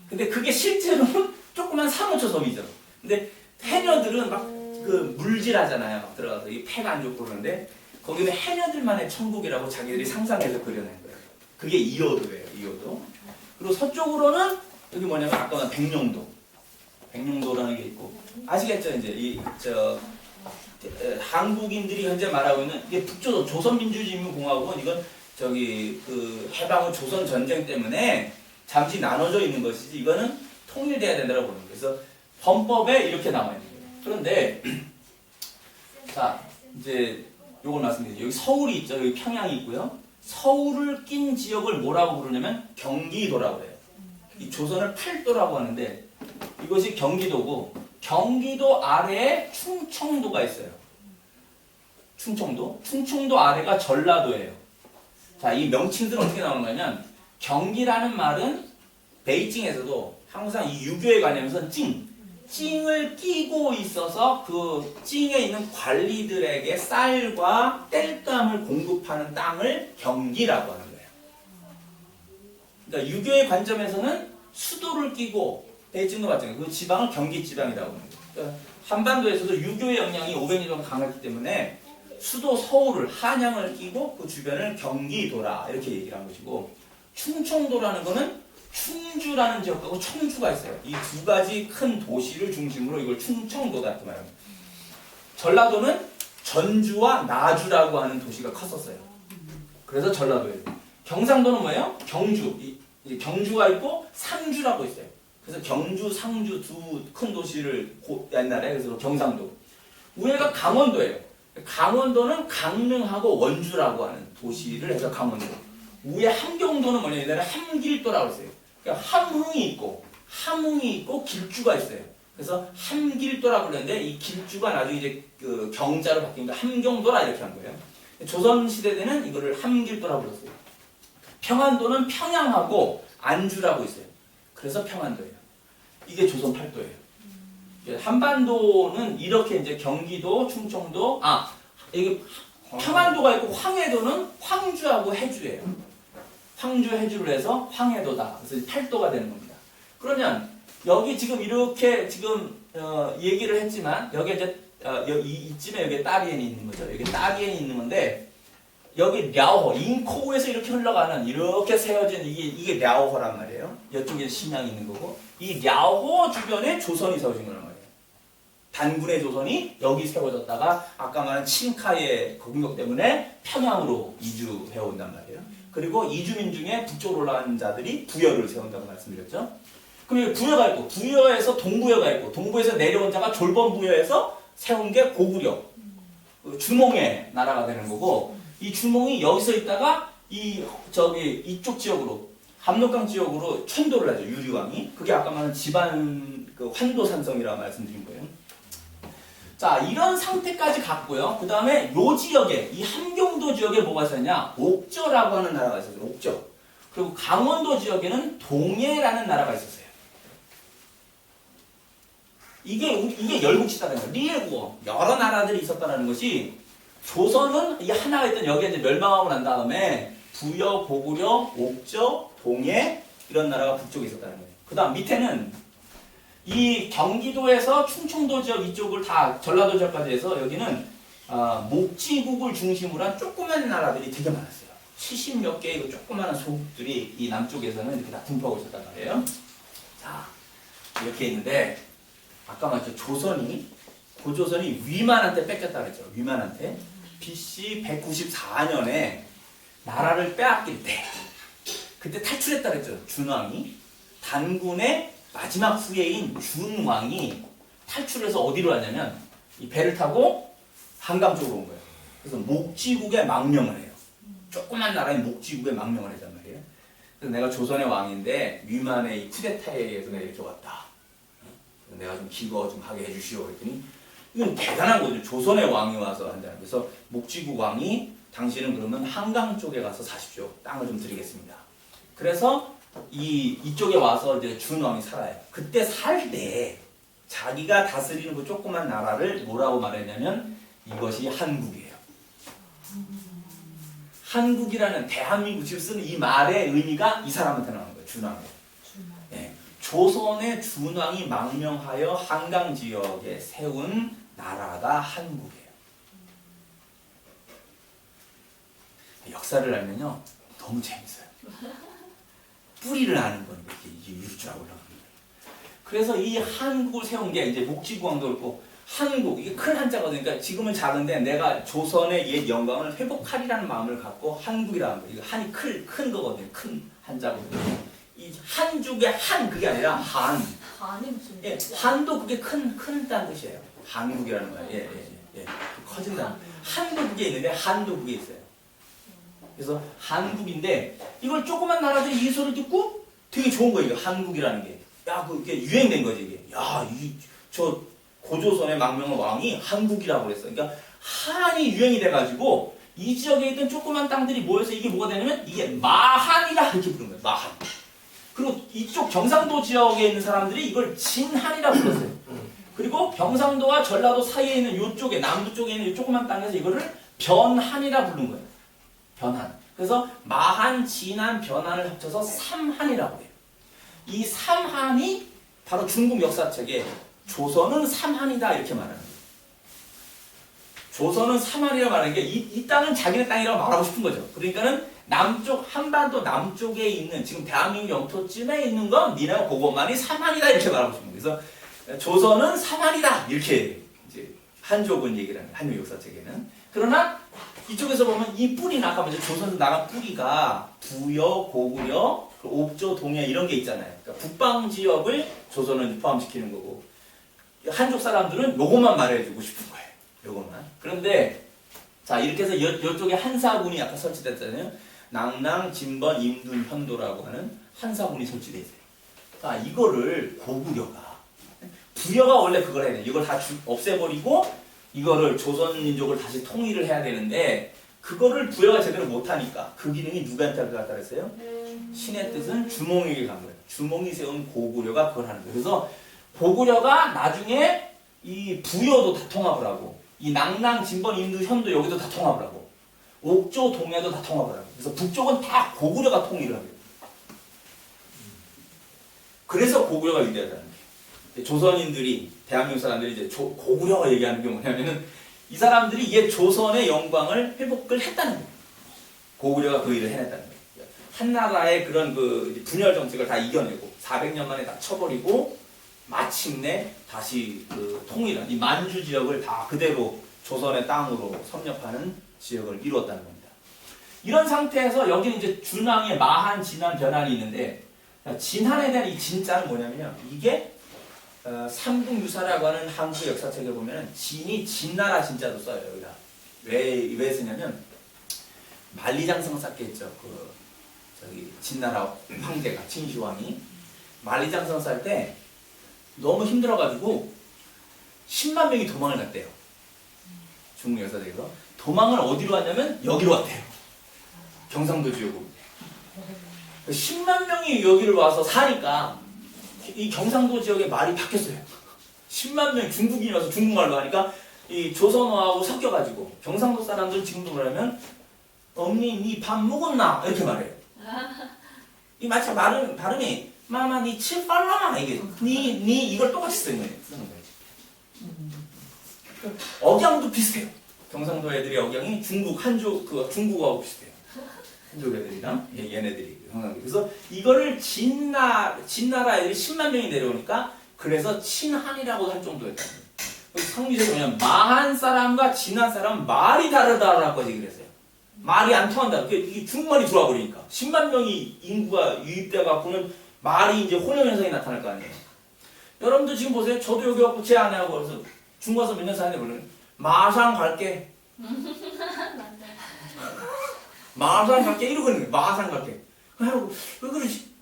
근데 그게 실제로는 조그만 3호초 섬이죠. 근데 해녀들은 막 그 물질하잖아요. 막 들어가서 이 폐가 안 좋고 그러는데 거기는 해녀들만의 천국이라고 자기들이 상상해서 그려낸 거예요. 그게 이오도예요. 이오도. 그리고 서쪽으로는 여기 뭐냐면 아까 말한 백령도라는 게 있고 아시겠죠? 이제 한국인들이 현재 말하고 있는 이게 조선민주주의인민공화국은 이건 저기 그 해방 후 조선 전쟁 때문에 잠시 나눠져 있는 것이지 이거는 통일돼야 된다고 보는 거예요. 그래서 헌법에 이렇게 나와 있는 거예요. 그런데 자 이제 요걸 말씀드리죠. 여기 서울이 있죠. 여기 평양이 있고요. 서울을 낀 지역을 뭐라고 부르냐면 경기도라고 해요. 이 조선을 팔도라고 하는데 이것이 경기도고 경기도 아래에 충청도가 있어요. 충청도 아래가 전라도예요. 자, 이 명칭들은 어떻게 나오는 거냐면 경기라는 말은 베이징에서도 항상 이 유교에 관련해서 찡을 끼고 있어서 그 찡에 있는 관리들에게 쌀과 땔감을 공급하는 땅을 경기라고 하는 거예요. 그러니까 유교의 관점에서는 수도를 끼고 베이징도 마찬가지고 그 지방을 경기 지방이라고 하는 거예요. 그러니까 한반도에서도 유교의 영향이 500년 정도 강했기 때문에 수도 서울을 한양을 끼고 그 주변을 경기도라 이렇게 얘기를 한 것이고 충청도라는 거는 충주라는 지역하고 청주가 있어요. 이 두 가지 큰 도시를 중심으로 이걸 충청도다 이렇게 말합니다. 전라도는 전주와 나주라고 하는 도시가 컸었어요. 그래서 전라도예요. 경상도는 뭐예요? 경주가 있고 상주라고 있어요. 그래서 경주, 상주 두 큰 도시를 옛날에 그래서 경상도. 위에가 강원도예요. 강원도는 강릉하고 원주라고 하는 도시를 해서 강원도. 위에 함경도는 뭐냐 옛날에 함길도라고 했어요. 그러니까 함흥이 있고 길주가 있어요. 그래서 함길도라고 그러는데 이 길주가 나중에 이제 그 경자로 바뀌니까 함경도라 이렇게 한 거예요. 조선 시대 때는 이거를 함길도라고 불렀어요. 평안도는 평양하고 안주라고 있어요. 그래서 평안도예요. 이게 조선 팔도예요. 한반도는 이렇게 이제 경기도, 충청도, 이게 평안도가 있고 황해도는 황주하고 해주예요. 황주, 해주를 해서 황해도다. 그래서 팔도가 되는 겁니다. 그러면 여기 지금 이렇게 지금 얘기를 했지만 여기 이제 이쯤에 여기 따리엔이 있는 거죠. 여기 따리엔이 있는 건데 여기 랴오호, 잉코우에서 이렇게 흘러가는 이렇게 세워진 이게 랴오호란 말이에요. 이쪽에 신양이 있는 거고 이 랴오호 주변에 조선이 세워진 거란 말이에요. 단군의 조선이 여기 세워졌다가 아까 말한 칭카의 공격 때문에 평양으로 이주해 온단 말이에요. 그리고 이주민 중에 북쪽으로 올라간 자들이 부여를 세운다고 말씀드렸죠. 그리고 부여가 있고 부여에서 동부여가 있고 동부에서 내려온 자가 졸범부여에서 세운 게 고구려, 주몽의 나라가 되는 거고 이 주몽이 여기서 있다가 이쪽 지역으로 압록강 지역으로 천도를 하죠. 유리왕이. 그게 아까 말한 집안 그 환도산성이라고 말씀드린 거예요. 자, 이런 상태까지 갔고요. 그 다음에 요 지역에, 이 함경도 지역에 뭐가 있었냐? 옥저라고 하는 나라가 있었어요. 그리고 강원도 지역에는 동해라는 나라가 있었어요. 이게 열국시다라는 거예요. 리에고 여러 나라들이 있었다는 것이 조선은 이 하나가 있던 여기에 이제 멸망하고 난 다음에 부여, 고구려, 옥저, 동해 이런 나라가 북쪽에 있었다는 거예요. 그 다음 밑에는 이 경기도에서 충청도 지역 이쪽을 다 전라도 지역까지 해서 여기는 목지국을 중심으로 한 조그만 나라들이 되게 많았어요. 70몇 개의 그 조그마한 소국들이 이 남쪽에서는 이렇게 다 분포하고 있었단 말이에요. 자, 이렇게 있는데 아까 말했죠. 고조선이 위만한테 뺏겼다 그랬죠. 위만한테. BC 194년에 나라를 빼앗길 때 그때 탈출했다 그랬죠. 준왕이. 단군의 마지막 후예인 준왕이 탈출해서 어디로 왔냐면 이 배를 타고 한강 쪽으로 온 거예요. 그래서 목지국에 망명을 해요. 조그만 나라인 목지국에 망명을 했단 말이에요. 그래서 내가 조선의 왕인데 위만의 이 쿠데타에 의해서 내가 이렇게 왔다. 내가 좀 기거 좀 하게 해주시오. 그랬더니 이건 대단한 거죠. 조선의 왕이 와서 한다는. 그래서 목지국 왕이 당신은 그러면 한강 쪽에 가서 사십시오. 땅을 좀 드리겠습니다. 그래서 이쪽에 와서 이제 준왕이 살아요. 그때 살 때 자기가 다스리는 그 조그만 나라를 뭐라고 말했냐면 이것이 한국이에요. 한국이라는 대한민국 지금 쓰는 이 말의 의미가 이 사람한테 나오는 거예요. 준왕에. 네. 조선의 준왕이 망명하여 한강 지역에 세운 나라가 한국이에요. 역사를 알면요 너무 재밌어요. 뿌리를 아는 거니까 이게 일주가 올라갑니다. 그래서 이 한국을 세운 게 이제 목지국왕도 그렇고 한국 이게 큰 한자거든요. 그러니까 지금은 작은데 내가 조선의 옛 영광을 회복하리라는 마음을 갖고 한국이라는 거예요. 이거 한이 큰 거거든요. 큰 한자거든요. 이 한족의 한 그게 아니라 한. 한이 무슨 예, 뜻이야? 한도 그게 큰다는 뜻이에요. 한국이라는 거예요. 예. 커진다. 한도 그게 있는데 한도 그게 있어요. 그래서 한국인데 이걸 조그만 나라들이 이 소리를 듣고 되게 좋은 거예요. 이거 한국이라는 게. 야, 그게 유행된 거지 이게. 야, 저 고조선의 망명의 왕이 한국이라고 그랬어. 그러니까 한이 유행이 돼가지고 이 지역에 있던 조그만 땅들이 모여서 이게 뭐가 되냐면 이게 마한이라 이렇게 부르는 거예요. 마한. 그리고 이쪽 경상도 지역에 있는 사람들이 이걸 진한이라 불렀어요. 그리고 경상도와 전라도 사이에 있는 이쪽에 남부 쪽에 있는 이 조그만 땅에서 이거를 변한이라 부른 거예요. 변한. 그래서 마한, 진한, 변한을 합쳐서 삼한이라고 해요. 이 삼한이 바로 중국 역사책에 조선은 삼한이다 이렇게 말하는 거예요. 조선은 삼한이라고 말하는 게 이 땅은 자기네 땅이라고 말하고 싶은 거죠. 그러니까는 남쪽 한반도 남쪽에 있는 지금 대한민국 영토쯤에 있는 건 니네가 그것만이 삼한이다 이렇게 말하고 싶은 거예요. 그래서 조선은 삼한이다 이렇게 이제 한족은 얘기를 하는 한족 역사책에는. 그러나 이쪽에서 보면 이 뿌리는 아까 먼저 조선에서 나간 뿌리가 부여, 고구려, 옥조, 동해 이런 게 있잖아요. 그러니까 북방 지역을 조선은 포함시키는 거고 한족 사람들은 요것만 말해주고 싶은 거예요. 요것만. 그런데 자 이렇게 해서 이쪽에 한사군이 아까 설치됐잖아요. 낭랑, 진번, 임둔, 현도라고 하는 한사군이 설치되어 있어요. 자 이거를 고구려가 부여가 원래 그걸 해야 돼요. 이걸 다 없애버리고 이거를 조선민족을 다시 통일을 해야 되는데 그거를 부여가 제대로 못하니까 그 기능이 누구한테 갖다 그랬어요? 신의 뜻은 주몽에게 간 거예요. 주몽이 세운 고구려가 그걸 하는 거예요. 그래서 고구려가 나중에 이 부여도 다 통합을 하고 이 낭랑, 진번, 임두, 현도 여기도 다 통합을 하고 옥조, 동해도 다 통합을 하고 그래서 북쪽은 다 고구려가 통일을 하고 그래서 고구려가 위대하다는 거예요. 조선인들이 대한민국 사람들이 이제 고구려가 얘기하는 게 뭐냐면은 이 사람들이 옛 조선의 영광을 회복을 했다는 거예요. 고구려가 그 일을 해냈다는 거예요. 한나라의 그런 그 분열 정책을 다 이겨내고 400년 만에 다 쳐버리고 마침내 다시 그 통일한 이 만주 지역을 다 그대로 조선의 땅으로 섭렵하는 지역을 이루었다는 겁니다. 이런 상태에서 여기는 이제 준왕의 마한, 진한, 변한이 있는데 진한에 대한 이 진자는 뭐냐면요. 이게 삼국유사라고 하는 한국 역사책에 보면 진이 진나라 진자도 써요. 여기다. 왜 쓰냐면 만리장성 쌓게 했죠. 저기 진나라 황제가 진시황이 만리장성 쌀 때 너무 힘들어가지고 10만 명이 도망을 갔대요. 중국 역사책에서 도망을 어디로 왔냐면 여기로 왔대요. 경상도 지역으로. 10만 명이 여기를 와서 사니까 이 경상도 지역의 말이 바뀌었어요. 10만 명 중국인이 와서 중국말로 하니까 이 조선어하고 섞여가지고 경상도 사람들 지금도 뭐라면 언니 니 밥 먹었나 이렇게 말해요. 이 마치 발음이 마마 니 칠빨라마 이게 니 이걸 똑같이 쓰는 거예요. 억양도 비슷해요. 경상도 애들의 억양이 중국어하고 비슷해요. 한족 애들이랑 얘네들이 경상도. 그래서 이거를 진나라 애들이 10만 명이 내려오니까 그래서 친한이라고 할 정도였다. 상미적이 뭐냐면 마한 사람과 진한 사람은 말이 다르다라고 그랬어요. 말이 안 통한다. 이게 중국말이 들어와 버리니까 10만 명이 인구가 유입돼 갖고는 말이 이제 혼용 현상이 나타날 거 아니에요. 여러분들 지금 보세요. 저도 여기 왔고 제 아내하고 그래서 중국 와서 몇 년 사는데 그러면 마상 갈게. 마상 갈게 이러거든요. 마상 갈게. 그러고 왜 그러지?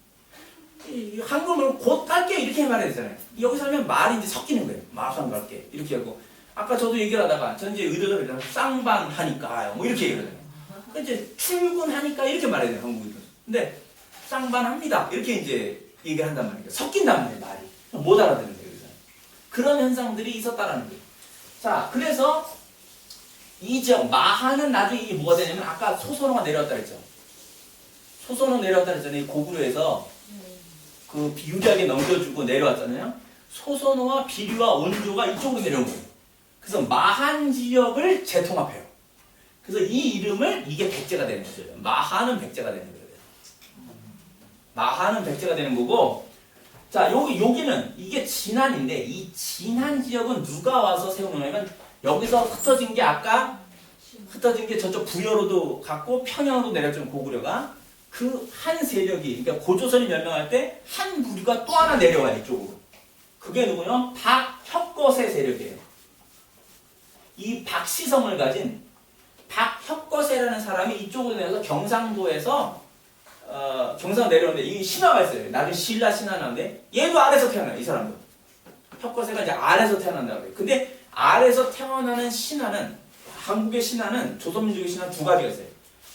한국말로 곧 갈게 이렇게 말해야 되잖아요. 여기 살면 말이 이제 섞이는 거예요. 마상 갈게 이렇게 하고 아까 저도 얘기를 하다가 전 이제 의도를 쌍반 하니까요. 뭐 이렇게 얘기를 하잖아요. 이제 출근하니까 이렇게 말해야 돼요. 한국인은. 근데 쌍반합니다. 이렇게 이제 얘기를 한단 말이에요. 섞인단 말이에요. 말이. 못 알아듣는 거예요. 그런 현상들이 있었다라는 거예요. 자, 그래서 이 지역 마하는 나중에 이게 뭐가 되냐면 아까 소선호가 내려왔다 그랬죠. 소선호 내려왔다 그랬잖아요. 고구려에서 그 유리하게 넘겨주고 내려왔잖아요. 소선호와 비류와 온조가 이쪽으로 내려온 거예요. 그래서 마한 지역을 재통합해요. 그래서 이 이름을 이게 백제가 되는 거죠. 마하는 백제가 되는 거예요. 마하는 백제가 되는 거고, 자 여기는 이게 진안인데 이 진안 지역은 누가 와서 세우냐면 여기서 흩어진 게 아까 흩어진 게 저쪽 부여로도 갔고 평양으로 내렸죠. 고구려가 그 한 세력이 그러니까 고조선이 멸망할 때 한 부류가 또 하나 내려와요. 이쪽으로. 그게 누구요? 박혁거세 세력이에요. 이 박시성을 가진 박혁거세라는 사람이 이쪽으로 내려서 경상도에서 경상 내려오는데 이 신화가 있어요. 나중에 신라 신화인데 얘도 아래에서 태어나요. 이 사람도. 혁거세가 이제 아래에서 태어난다고 그래요. 근데 아래에서 태어나는 신화는 한국의 신화는 조선민족의 신화는 두 가지가 있어요.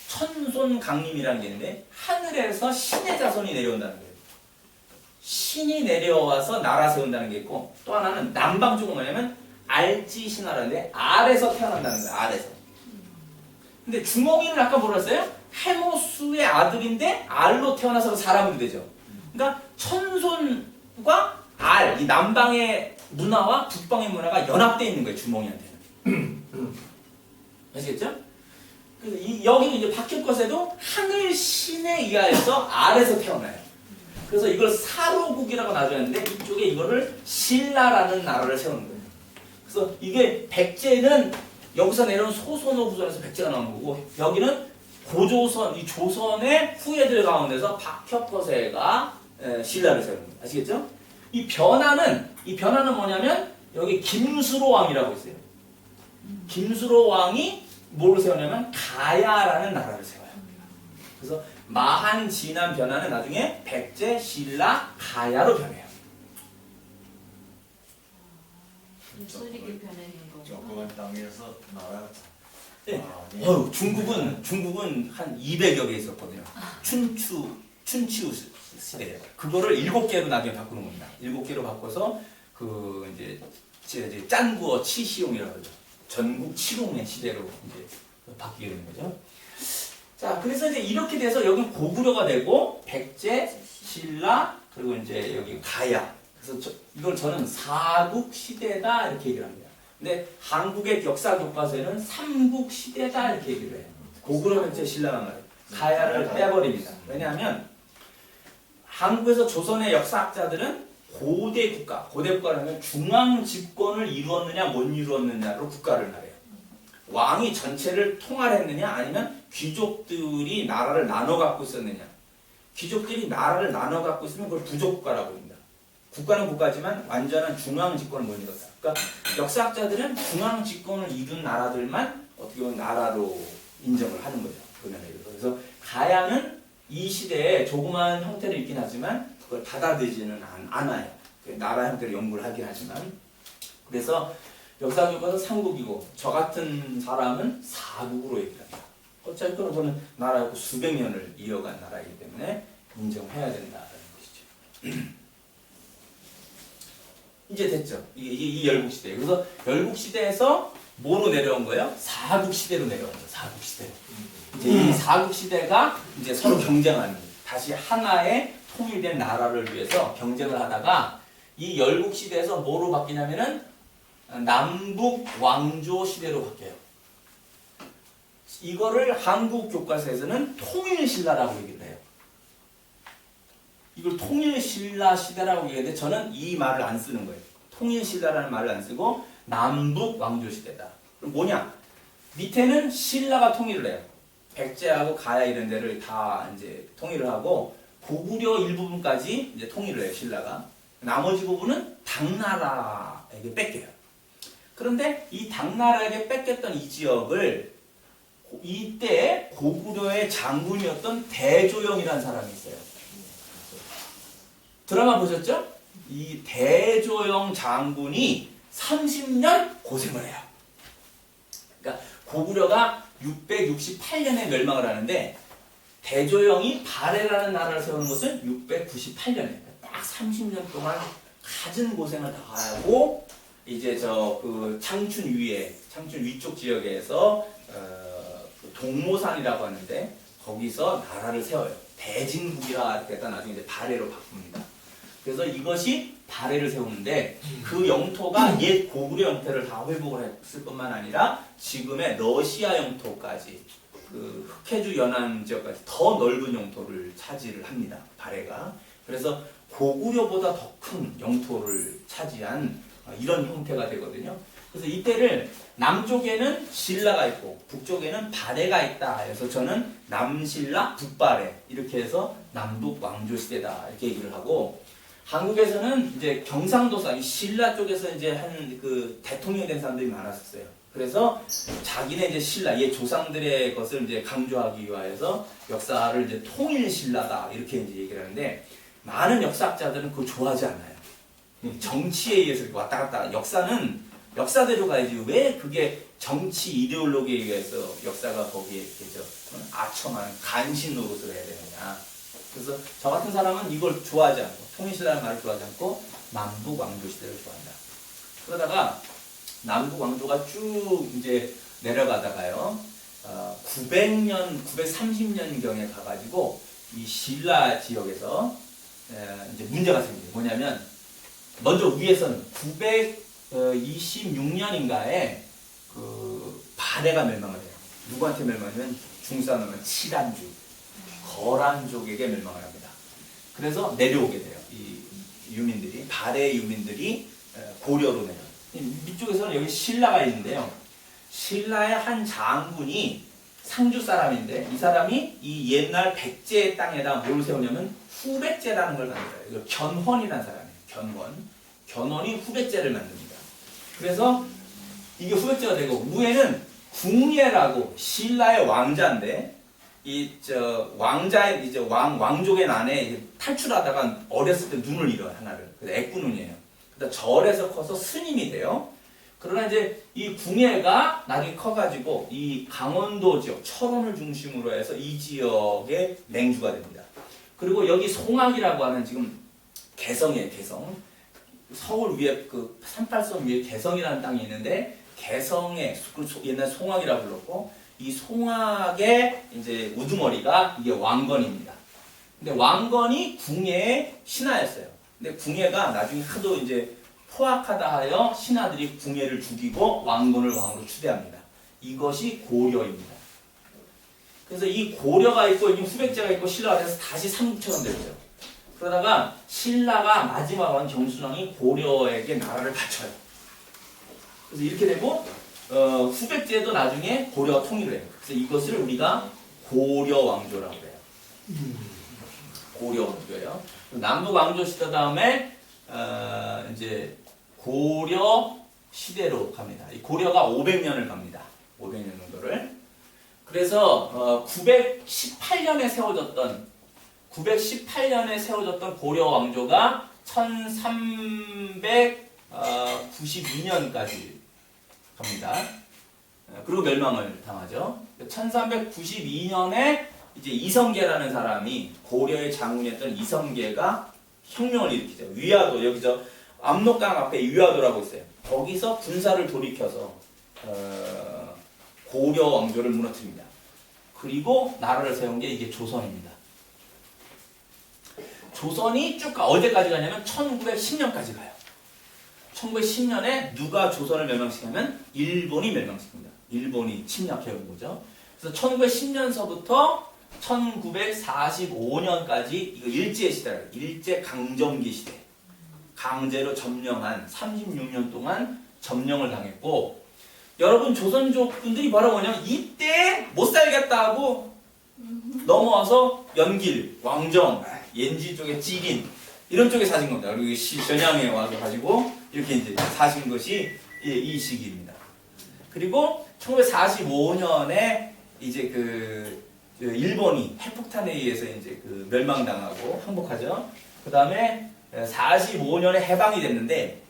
천손강림이라는 게 있는데 하늘에서 신의 자손이 내려온다는 거예요. 신이 내려와서 나라 세운다는 게 있고 또 하나는 남방 쪽은 뭐냐면 알지신화라는데 아래에서 태어난다는 거예요. 아래에서. 근데 주몽이는 아까 뭐라 했어요? 해모수의 아들인데 알로 태어나서 사람이 되죠. 그러니까 천손과 알, 이 남방의 문화와 북방의 문화가 연합되어 있는 거예요. 주몽이한테는. 아시겠죠? 여기는 이제 박혁거세도 하늘 신에 의하여서 알에서 태어나요. 그래서 이걸 사로국이라고 놔줬는데 이쪽에 이거를 신라라는 나라를 세우는 거예요. 그래서 이게 백제는 여기서 내려온 소선호 부전에서 백제가 나온 거고 여기는 고조선, 이 조선의 후예들 가운데서 박혁거세가 신라를 세우는 거예요. 아시겠죠? 이 변화는 뭐냐면 여기 김수로 왕이라고 있어요. 김수로 왕이 뭐를 세우냐면 가야라는 나라를 세워요. 그래서 마한, 진안, 변화는 나중에 백제, 신라, 가야로 변해요. 소리게 변하는 거고. 조그만 땅에서 나라. 네. 네. 중국은 한 200여 개 있었거든요. 춘추 시대예요. 그거를 7개로 나중에 바꾸는 겁니다. 7개로 바꿔서 그 이제 짠구어 치시용이라고 하죠. 전국 칠홍의 시대로 이제 바뀌게 되는 거죠. 자, 그래서 이제 이렇게 돼서 여기 고구려가 되고 백제, 신라 그리고 이제 여기 가야. 그래서 이걸 저는 사국 시대다 이렇게 얘기를 합니다. 근데 한국의 역사 교과서에는 삼국 시대다 이렇게 얘기를 해요. 고구려, 백제, 신라란 말이에요. 가야를 빼버립니다. 왜냐하면 한국에서 조선의 역사학자들은 고대 국가라면 중앙 집권을 이루었느냐 못 이루었느냐로 국가를 말해요. 왕이 전체를 통할했느냐 아니면 귀족들이 나라를 나눠 갖고 있었느냐. 귀족들이 나라를 나눠 갖고 있으면 그걸 부족국가라고 합니다. 국가는 국가지만 완전한 중앙 집권을 못 이뤘다. 그러니까 역사학자들은 중앙 집권을 이룬 나라들만 어떻게 보면 나라로 인정을 하는 거죠. 그래서 가야는 이 시대에 조그마한 형태를 있긴 하지만 그걸 받아들이지는 않아요. 나라 형태로 연구를 하긴 하지만. 그래서 역사 교과서 삼국이고 저 같은 사람은 사국으로 얘기합니다. 어차피 그는 나라였고 수백 년을 이어간 나라이기 때문에 인정해야 된다는 것이죠. 이제 됐죠. 이 열국시대. 그래서 열국시대에서 뭐로 내려온 거예요? 사국시대로 내려온 거예요. 사국시대로. 이제 이 사국시대가 이제 서로 경쟁하는 거예요. 다시 하나의 통일된 나라를 위해서 경쟁을 하다가 이 열국시대에서 뭐로 바뀌냐면은 남북 왕조 시대로 바뀌어요. 이거를 한국 교과서에서는 통일신라라고 얘기를 해요. 이걸 통일신라 시대라고 얘기하는데 저는 이 말을 안 쓰는 거예요. 통일신라라는 말을 안 쓰고 남북 왕조 시대다. 그럼 뭐냐? 밑에는 신라가 통일을 해요. 백제하고 가야 이런 데를 다 이제 통일을 하고 고구려 일부분까지 이제 통일을 해요. 신라가. 나머지 부분은 당나라에게 뺏겨요. 그런데 이 당나라에게 뺏겼던 이 지역을 이때 고구려의 장군이었던 대조영이라는 사람이 있어요. 드라마 보셨죠? 이 대조영 장군이 30년 고생을 해요. 그러니까 고구려가 668년에 멸망을 하는데 대조영이 발해라는 나라를 세우는 것은 698년이에요. 딱 30년 동안 갖은 고생을 다 하고 이제 그 창춘 위쪽 지역에서 동모산이라고 하는데 거기서 나라를 세워요. 대진국이라 했다 나중에 이제 발해로 바꿉니다. 그래서 이것이 발해를 세우는데 그 영토가 옛 고구려 영토를 다 회복을 했을 뿐만 아니라 지금의 러시아 영토까지 그 흑해주 연안 지역까지 더 넓은 영토를 차지를 합니다. 발해가. 그래서 고구려보다 더 큰 영토를 차지한 이런 형태가 되거든요. 그래서 이때를 남쪽에는 신라가 있고 북쪽에는 발해가 있다 해서 저는 남신라 북발해 이렇게 해서 남북 왕조 시대다 이렇게 얘기를 하고 한국에서는 이제 경상도사 신라 쪽에서 이제 한 그 대통령이 된 사람들이 많았었어요. 그래서 자기네 이제 신라 옛 조상들의 것을 이제 강조하기 위하여서 역사를 이제 통일 신라다 이렇게 이제 얘기를 하는데 많은 역사학자들은 그걸 좋아하지 않아요. 정치에 의해서 이렇게 왔다 갔다 역사는 역사대로 가야지 왜 그게 정치 이데올로기에 의해서 역사가 거기에 이렇게 아첨하는 간신 노릇을 해야 되느냐. 그래서 저 같은 사람은 이걸 좋아하지 않고 통일신라는 말을 좋아하지 않고 남북 왕조 시대를 좋아한다. 그러다가 남북 왕조가 쭉 이제 내려가다가요. 930년경에 가가지고 이 신라 지역에서 이제 문제가 생겨요. 뭐냐면 먼저 위에서는 926년인가에 그 발해가 멸망을 해요. 누구한테 멸망하면 중사하면 칠한족, 거란족에게 멸망을 합니다. 그래서 내려오게 돼요. 이 유민들이 발해 유민들이 고려로 내려. 밑쪽에서는 여기 신라가 있는데요. 신라의 한 장군이 상주 사람인데 이 사람이 이 옛날 백제의 땅에다 뭘 세우냐면 후백제라는 걸 만들어요. 이거 견훤이라는 사람이에요. 견훤이 후백제를 만듭니다. 그래서 이게 후백제가 되고 위에는 궁예라고 신라의 왕자인데 왕자의 이제 왕족의 난에 탈출하다가 어렸을 때 눈을 잃어요. 하나를. 그래서 애꾸눈이에요. 그러다 절에서 커서 스님이 돼요. 그러나 이제 이 궁예가 나중에 커가지고 이 강원도 지역 철원을 중심으로 해서 이 지역의 맹주가 됩니다. 그리고 여기 송악이라고 하는 지금 개성이에요. 개성. 서울 위에 그 38섬 위에 개성이라는 땅이 있는데 개성의 옛날 송악이라고 불렀고 이 송악의 이제 우두머리가 이게 왕건입니다. 근데 왕건이 궁예의 신하였어요. 근데 궁예가 나중에 하도 이제 포악하다 하여 신하들이 궁예를 죽이고 왕건을 왕으로 추대합니다. 이것이 고려입니다. 그래서 이 고려가 있고 여기 후백제가 있고 신라가 돼서 다시 삼국처럼 됐죠. 그러다가 신라가 마지막 왕 경순왕이 고려에게 나라를 바쳐요. 그래서 이렇게 되고 후백제도 나중에 고려가 통일을 해요. 그래서 이것을 우리가 고려 왕조라고 해요. 고려 왕조예요. 남북 왕조 시대 다음에 이제 고려 시대로 갑니다. 이 고려가 500년을 갑니다. 500년 정도를. 그래서 918년에 세워졌던 고려 왕조가 1392년까지 갑니다. 그리고 멸망을 당하죠. 1392년에 이제 이성계라는 사람이 고려의 장군이었던 이성계가 혁명을 일으키죠. 위화도 여기 저 압록강 앞에 위화도라고 있어요. 거기서 군사를 돌이켜서 고려 왕조를 무너뜨립니다. 그리고 나라를 세운 게 이게 조선입니다. 조선이 쭉 어디까지 가냐면 1910년까지 가요. 1910년에 누가 조선을 멸망시키냐면 일본이 멸망시킵니다. 일본이 침략해온 거죠. 그래서 1910년서부터 1945년까지 이거 일제 시대라 일제 강점기 시대. 강제로 점령한 36년 동안 점령을 당했고 여러분 조선족 분들이 뭐라고 하냐면 이때 못 살겠다 고 넘어와서 연길, 왕정, 옌지 쪽에 찌린 이런 쪽에 사신 겁니다. 그리고 전양에 와서 가지고 이렇게 이제 사신 것이 이 시기입니다. 그리고 1945년에 이제 그 일본이 핵폭탄에 의해서 이제 그 멸망당하고 항복하죠. 그 다음에 45년에 해방이 됐는데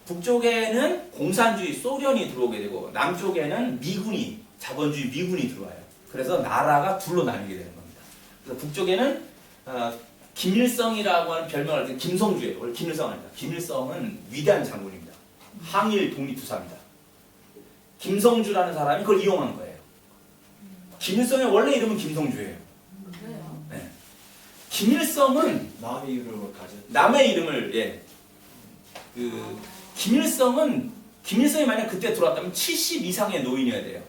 북쪽에는 공산주의 소련이 들어오게 되고 남쪽에는 미군이 자본주의 미군이 들어와요. 그래서 나라가 둘로 나뉘게 되는 겁니다. 그래서 북쪽에는 김일성이라고 하는 별명을 가진 김성주예요. 원래 김일성 아닙니다. 김일성은 위대한 장군입니다. 항일 독립투사입니다. 김성주라는 사람이 그걸 이용한 거예요. 김일성의 원래 이름은 김성주예요. 그래요? 네. 김일성은 남의 이름을 가져. 남의 이름을 김일성이 만약 그때 들어왔다면 70 이상의 노인이어야 돼요.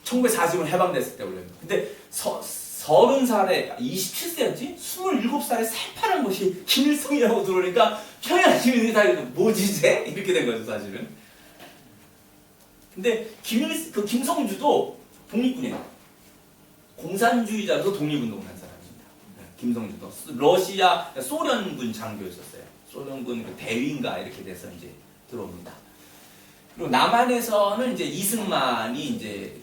1940년 해방됐을 때 원래. 근데 30살에 27세였지? 27살에 새파란 것이 김일성이라고 들어오니까 평양 시민들이 다 뭐지 쟤? 이렇게 된 거죠 사실은. 근데 김성주도 독립군이에요. 공산주의자로서 독립운동을 한 사람입니다. 김성주도 러시아 소련군 장교였었어요. 소련군 그 대위인가 이렇게 돼서 이제 들어옵니다. 그리고 남한에서는 이제 이승만이 이제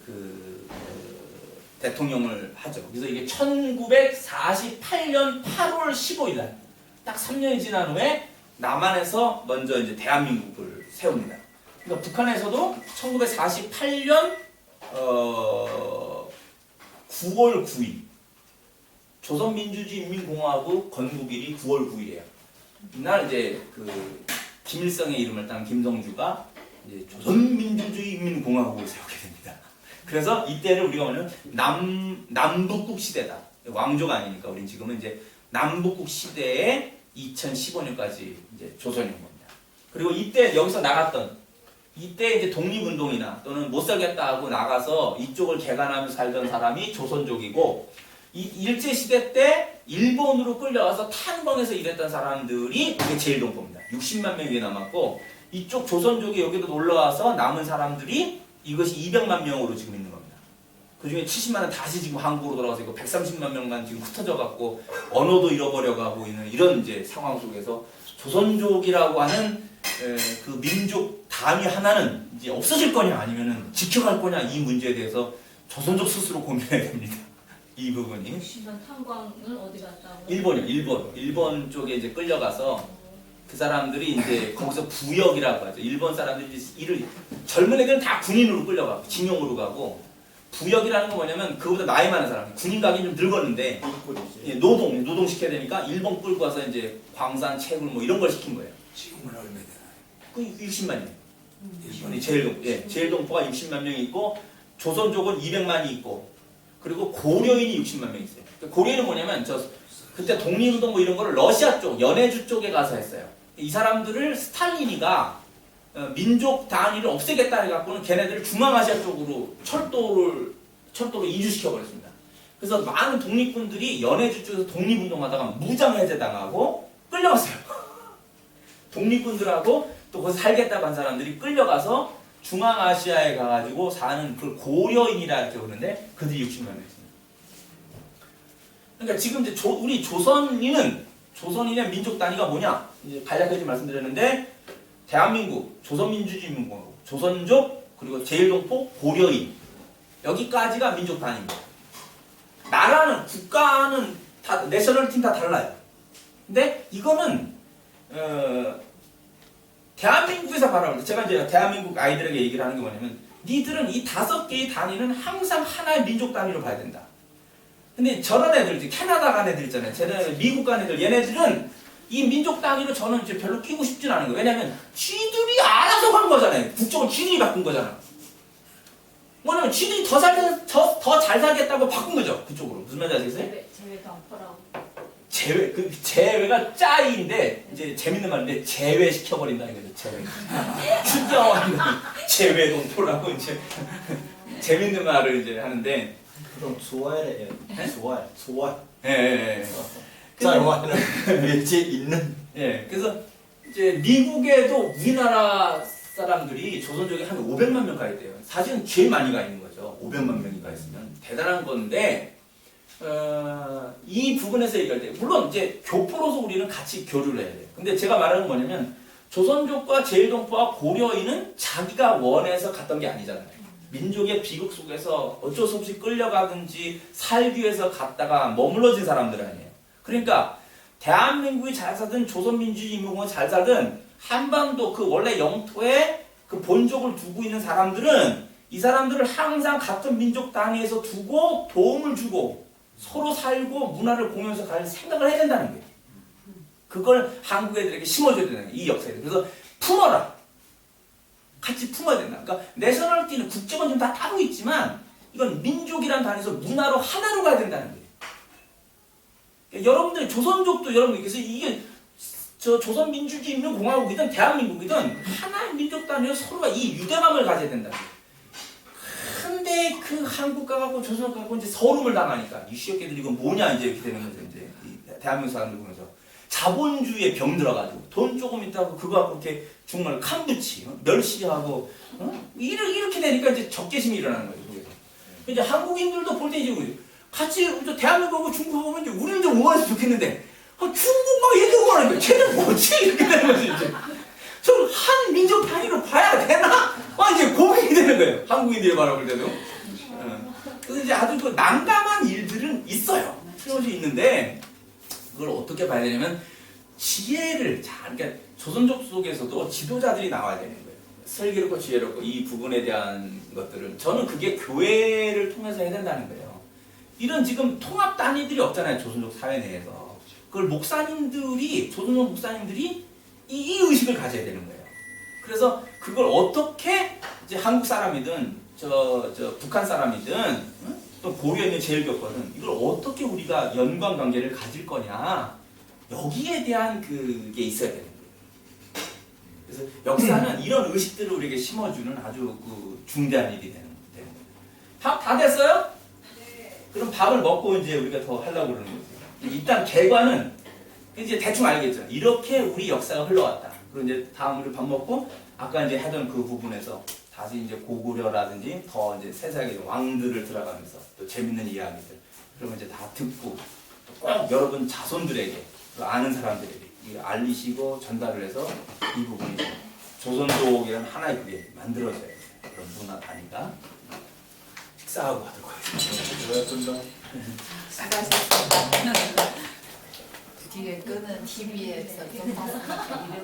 대통령을 하죠. 그래서 이게 1948년 8월 15일 날 딱 3년이 지난 후에 남한에서 먼저 이제 대한민국을 세웁니다. 그러니까 북한에서도 1948년 9월 9일 조선민주주의인민공화국 건국일이 9월 9일이에요. 이날 이제 그 김일성의 이름을 딴 김성주가 이제 조선민주주의인민공화국을 세우게 됩니다. 그래서 이때를 우리가 뭐냐면 남북국 시대다. 왕조가 아니니까 우린 지금은 이제 남북국 시대에 2015년까지 이제 조선인 겁니다. 그리고 이때 여기서 나갔던 이때 이제 독립운동이나 또는 못 살겠다 하고 나가서 이쪽을 개간하면서 살던 사람이 조선족이고 이 일제시대 때 일본으로 끌려가서 탄광에서 일했던 사람들이 이게 제일동포입니다. 60만 명이 남았고 이쪽 조선족이 여기도 놀러와서 남은 사람들이 이것이 200만 명으로 지금 있는 겁니다. 그 중에 70만은 다시 지금 한국으로 돌아와서 이거 130만 명만 지금 흩어져 갖고 언어도 잃어버려 가고 있는 이런 이제 상황 속에서 조선족이라고 하는 그 민족 단위 하나는 이제 없어질 거냐 아니면은 지켜갈 거냐 이 문제에 대해서 조선족 스스로 고민해야 됩니다. 이 부분이. 60만 탄광은 어디 갔다고? 일본이요. 일본 쪽에 이제 끌려가서 그 사람들이 이제 거기서 부역이라고 하죠. 일본 사람들이 일을 젊은 애들은 다 군인으로 끌려가고 징용으로 가고 부역이라는 건 뭐냐면 그보다 나이 많은 사람 군인 가긴 좀 늙었는데 예, 노동 시켜야 되니까 일본 끌고 와서 이제 광산 채굴 뭐 이런 걸 시킨 거예요. 지금은 얼마 되나요? 그 60만이에요. 일본이 제일동포가 60만 명이 있고 조선족은 200만이 있고 그리고 고려인이 60만 명 있어요. 고려인은 뭐냐면 그때 독립운동 뭐 이런 거를 러시아 쪽 연해주 쪽에 가서 했어요. 이 사람들을 스탈린이가 민족 단위를 없애겠다 해갖고는 걔네들을 중앙아시아 쪽으로 철도로 이주시켜 버렸습니다. 그래서 많은 독립군들이 연해주 쪽에서 독립운동하다가 무장해제당하고 끌려갔어요. 독립군들하고 또 거기서 살겠다고 한 사람들이 끌려가서 중앙아시아에 가가지고 사는 그 고려인이라 이렇게 그러는데 그들이 60만 명이었습니다. 그러니까 지금 이제 우리 조선인의 민족 단위가 뭐냐? 이제 간략하게 말씀드렸는데 대한민국, 조선민주주의인민공화국, 조선족, 그리고 제일동포, 고려인 여기까지가 민족 단위입니다. 나라는 국가는 다 내셔널리티는 다 달라요. 근데 이거는 대한민국에서 바라볼 때 제가 이제 대한민국 아이들에게 얘기를 하는 게 뭐냐면 니들은 이 5개의 단위는 항상 하나의 민족 단위로 봐야 된다. 근데 저런 애들, 이제 캐나다 간 애들 있잖아요. 쟤네 미국 간 애들, 얘네들은 이 민족 단위로 저는 이제 별로 끼고 싶진 않은 거예요. 왜냐면 쥐들이 알아서 간 거잖아요. 국적을 쥐들이 바꾼 거잖아. 뭐냐면 쥐들이 더 잘 살겠다고 바꾼 거죠. 그쪽으로. 무슨 말인지 아시겠어요? 제외 덤퍼라고. 제외가 짜이인데 이제 재밌는 말인데 제외시켜버린다는 거죠. 제외. 진짜 제외동포라고 이제 재밌는 말을 이제 하는데. 그럼 좋아해. 좋아. 예. 좋아하는 위치에 있는. 예. 그래서 이제 미국에도 우리나라 사람들이 조선족이 한 500만 명 가 있대요. 사실은 제일 많이 가 있는 거죠. 500만 명이 가 있으면 대단한 건데. 이 부분에서 얘기할 때 물론 이제 교포로서 우리는 같이 교류를 해야 돼요. 근데 제가 말하는 건 뭐냐면 조선족과 제일동포와 고려인은 자기가 원해서 갔던 게 아니잖아요. 민족의 비극 속에서 어쩔 수 없이 끌려가든지 살기 위해서 갔다가 머물러진 사람들 아니에요. 그러니까 대한민국이 잘 살든 조선민주주의인민공화가 잘 살든 한반도 그 원래 영토에 그 본족을 두고 있는 사람들은 이 사람들을 항상 같은 민족 단위에서 두고 도움을 주고 서로 살고 문화를 공유해서 갈 생각을 해야 된다는 거예요. 그걸 한국 애들에게 심어줘야 된다는 거예요. 이 역사에. 그래서 품어라. 같이 품어야 된다. 그러니까 내셔널리티는 국적은 좀 다 따로 있지만 이건 민족이란 단위에서 문화로 하나로 가야 된다는 거예요. 그러니까 여러분들 조선족도 여러분 그래서 이게 저 조선민주주의인민공화국이든 대한민국이든 하나의 민족 단위에서 서로가 이 유대감을 가져야 된다는 거예요. 근데 그 한국 가고 조선 가고 이제 서름을 당하니까 이 시역애들 이거 뭐냐 이제 이렇게 되는 거죠. 이제 대한민국 사람들 보면서 자본주의에 병들어가지고 돈 조금 있다고 그거 갖고 이렇게 정말 칸부치 멸시하고 이렇게 되니까 이제 적개심이 일어나는 거죠. 거기서. 이제 한국인들도 볼 때 이제 같이 대한민국하고 중국하고 이제 우리는 좀 응원했으면 좋겠는데 중국만 얘기 응원하는 거야. 쟤는 뭐지 이렇게 되는 거지 이제. 좀 한 민족 단위로 봐야 되나? 이제 고민이 되는 거예요. 한국인들이 바라볼 때도. 그래서 이제 아주 그 난감한 일들은 있어요. 틀림없이 있는데 그걸 어떻게 봐야 되냐면 지혜를 잘, 그러니까 조선족 속에서도 지도자들이 나와야 되는 거예요. 슬기롭고 지혜롭고 이 부분에 대한 것들을 저는 그게 교회를 통해서 해야 된다는 거예요. 이런 지금 통합 단위들이 없잖아요. 조선족 사회 내에서. 그걸 목사님들이 조선족 목사님들이 이 의식을 가져야 되는 거예요. 그래서 그걸 어떻게 이제 한국 사람이든 북한 사람이든 또 고려인의 제일교포는 이걸 어떻게 우리가 연관 관계를 가질 거냐 여기에 대한 그게 있어야 되는 거예요. 그래서 역사는 이런 의식들을 우리에게 심어주는 아주 그 중대한 일이 되는 거예요. 밥 다 됐어요? 네. 그럼 밥을 먹고 이제 우리가 더 하려고 그러는 거죠. 일단 개관은 이제 대충 알겠죠. 이렇게 우리 역사가 흘러왔다. 그리고 이제 다음 우리 밥 먹고 아까 이제 하던 그 부분에서 다시 이제 고구려라든지 더 이제 세세하게 왕들을 들어가면서 또 재밌는 이야기들 그러면 이제 다 듣고 꼭 여러분 자손들에게 또 아는 사람들에게 알리시고 전달을 해서 이 부분이 조선족이라는 하나의 그게 만들어져야 돼요. 그런 문화 단위가 식사하고 하도록 하겠습니다. 수고하셨습니다. 뒤에 끄는 TV에서 좀 봤습니다.